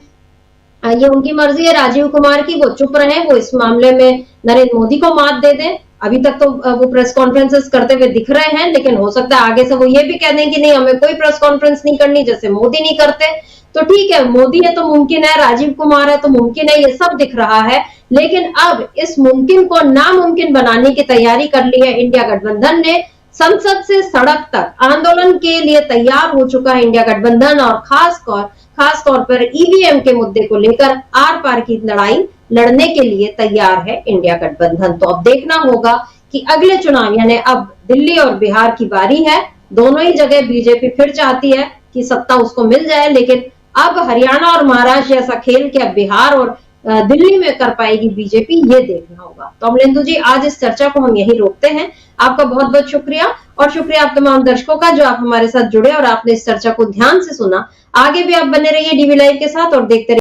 ये उनकी मर्जी है राजीव कुमार की, वो चुप रहे, वो इस मामले में नरेंद्र मोदी को मात दे दें। अभी तक तो वो प्रेस कॉन्फ्रेंसेस करते हुए दिख रहे हैं, लेकिन हो सकता है आगे से वो ये भी कह दें कि नहीं हमें कोई प्रेस कॉन्फ्रेंस नहीं करनी, जैसे मोदी नहीं करते। तो ठीक है, मोदी है तो मुमकिन है, राजीव कुमार है तो मुमकिन है, ये सब दिख रहा है। लेकिन अब इस मुमकिन को नामुमकिन बनाने की तैयारी कर ली है इंडिया गठबंधन ने। संसद से सड़क तक आंदोलन के लिए तैयार हो चुका है इंडिया गठबंधन, और खास तौर पर ईवीएम के मुद्दे को लेकर आर पार की लड़ाई लड़ने के लिए तैयार है इंडिया गठबंधन। तो अब देखना होगा कि अगले चुनाव, यानी अब दिल्ली और बिहार की बारी है, दोनों ही जगह बीजेपी फिर चाहती है कि सत्ता उसको मिल जाए, लेकिन अब हरियाणा और महाराष्ट्र जैसा खेल क्या बिहार और दिल्ली में कर पाएगी बीजेपी, ये देखना होगा। तो अमलेंदु जी, आज इस चर्चा को हम यही रोकते हैं। आपका बहुत बहुत शुक्रिया, और शुक्रिया आप तमाम दर्शकों का जो आप हमारे साथ जुड़े और आपने इस चर्चा को ध्यान से सुना। आगे भी आप बने रहिए डीवी लाइव के साथ और देखते रहिए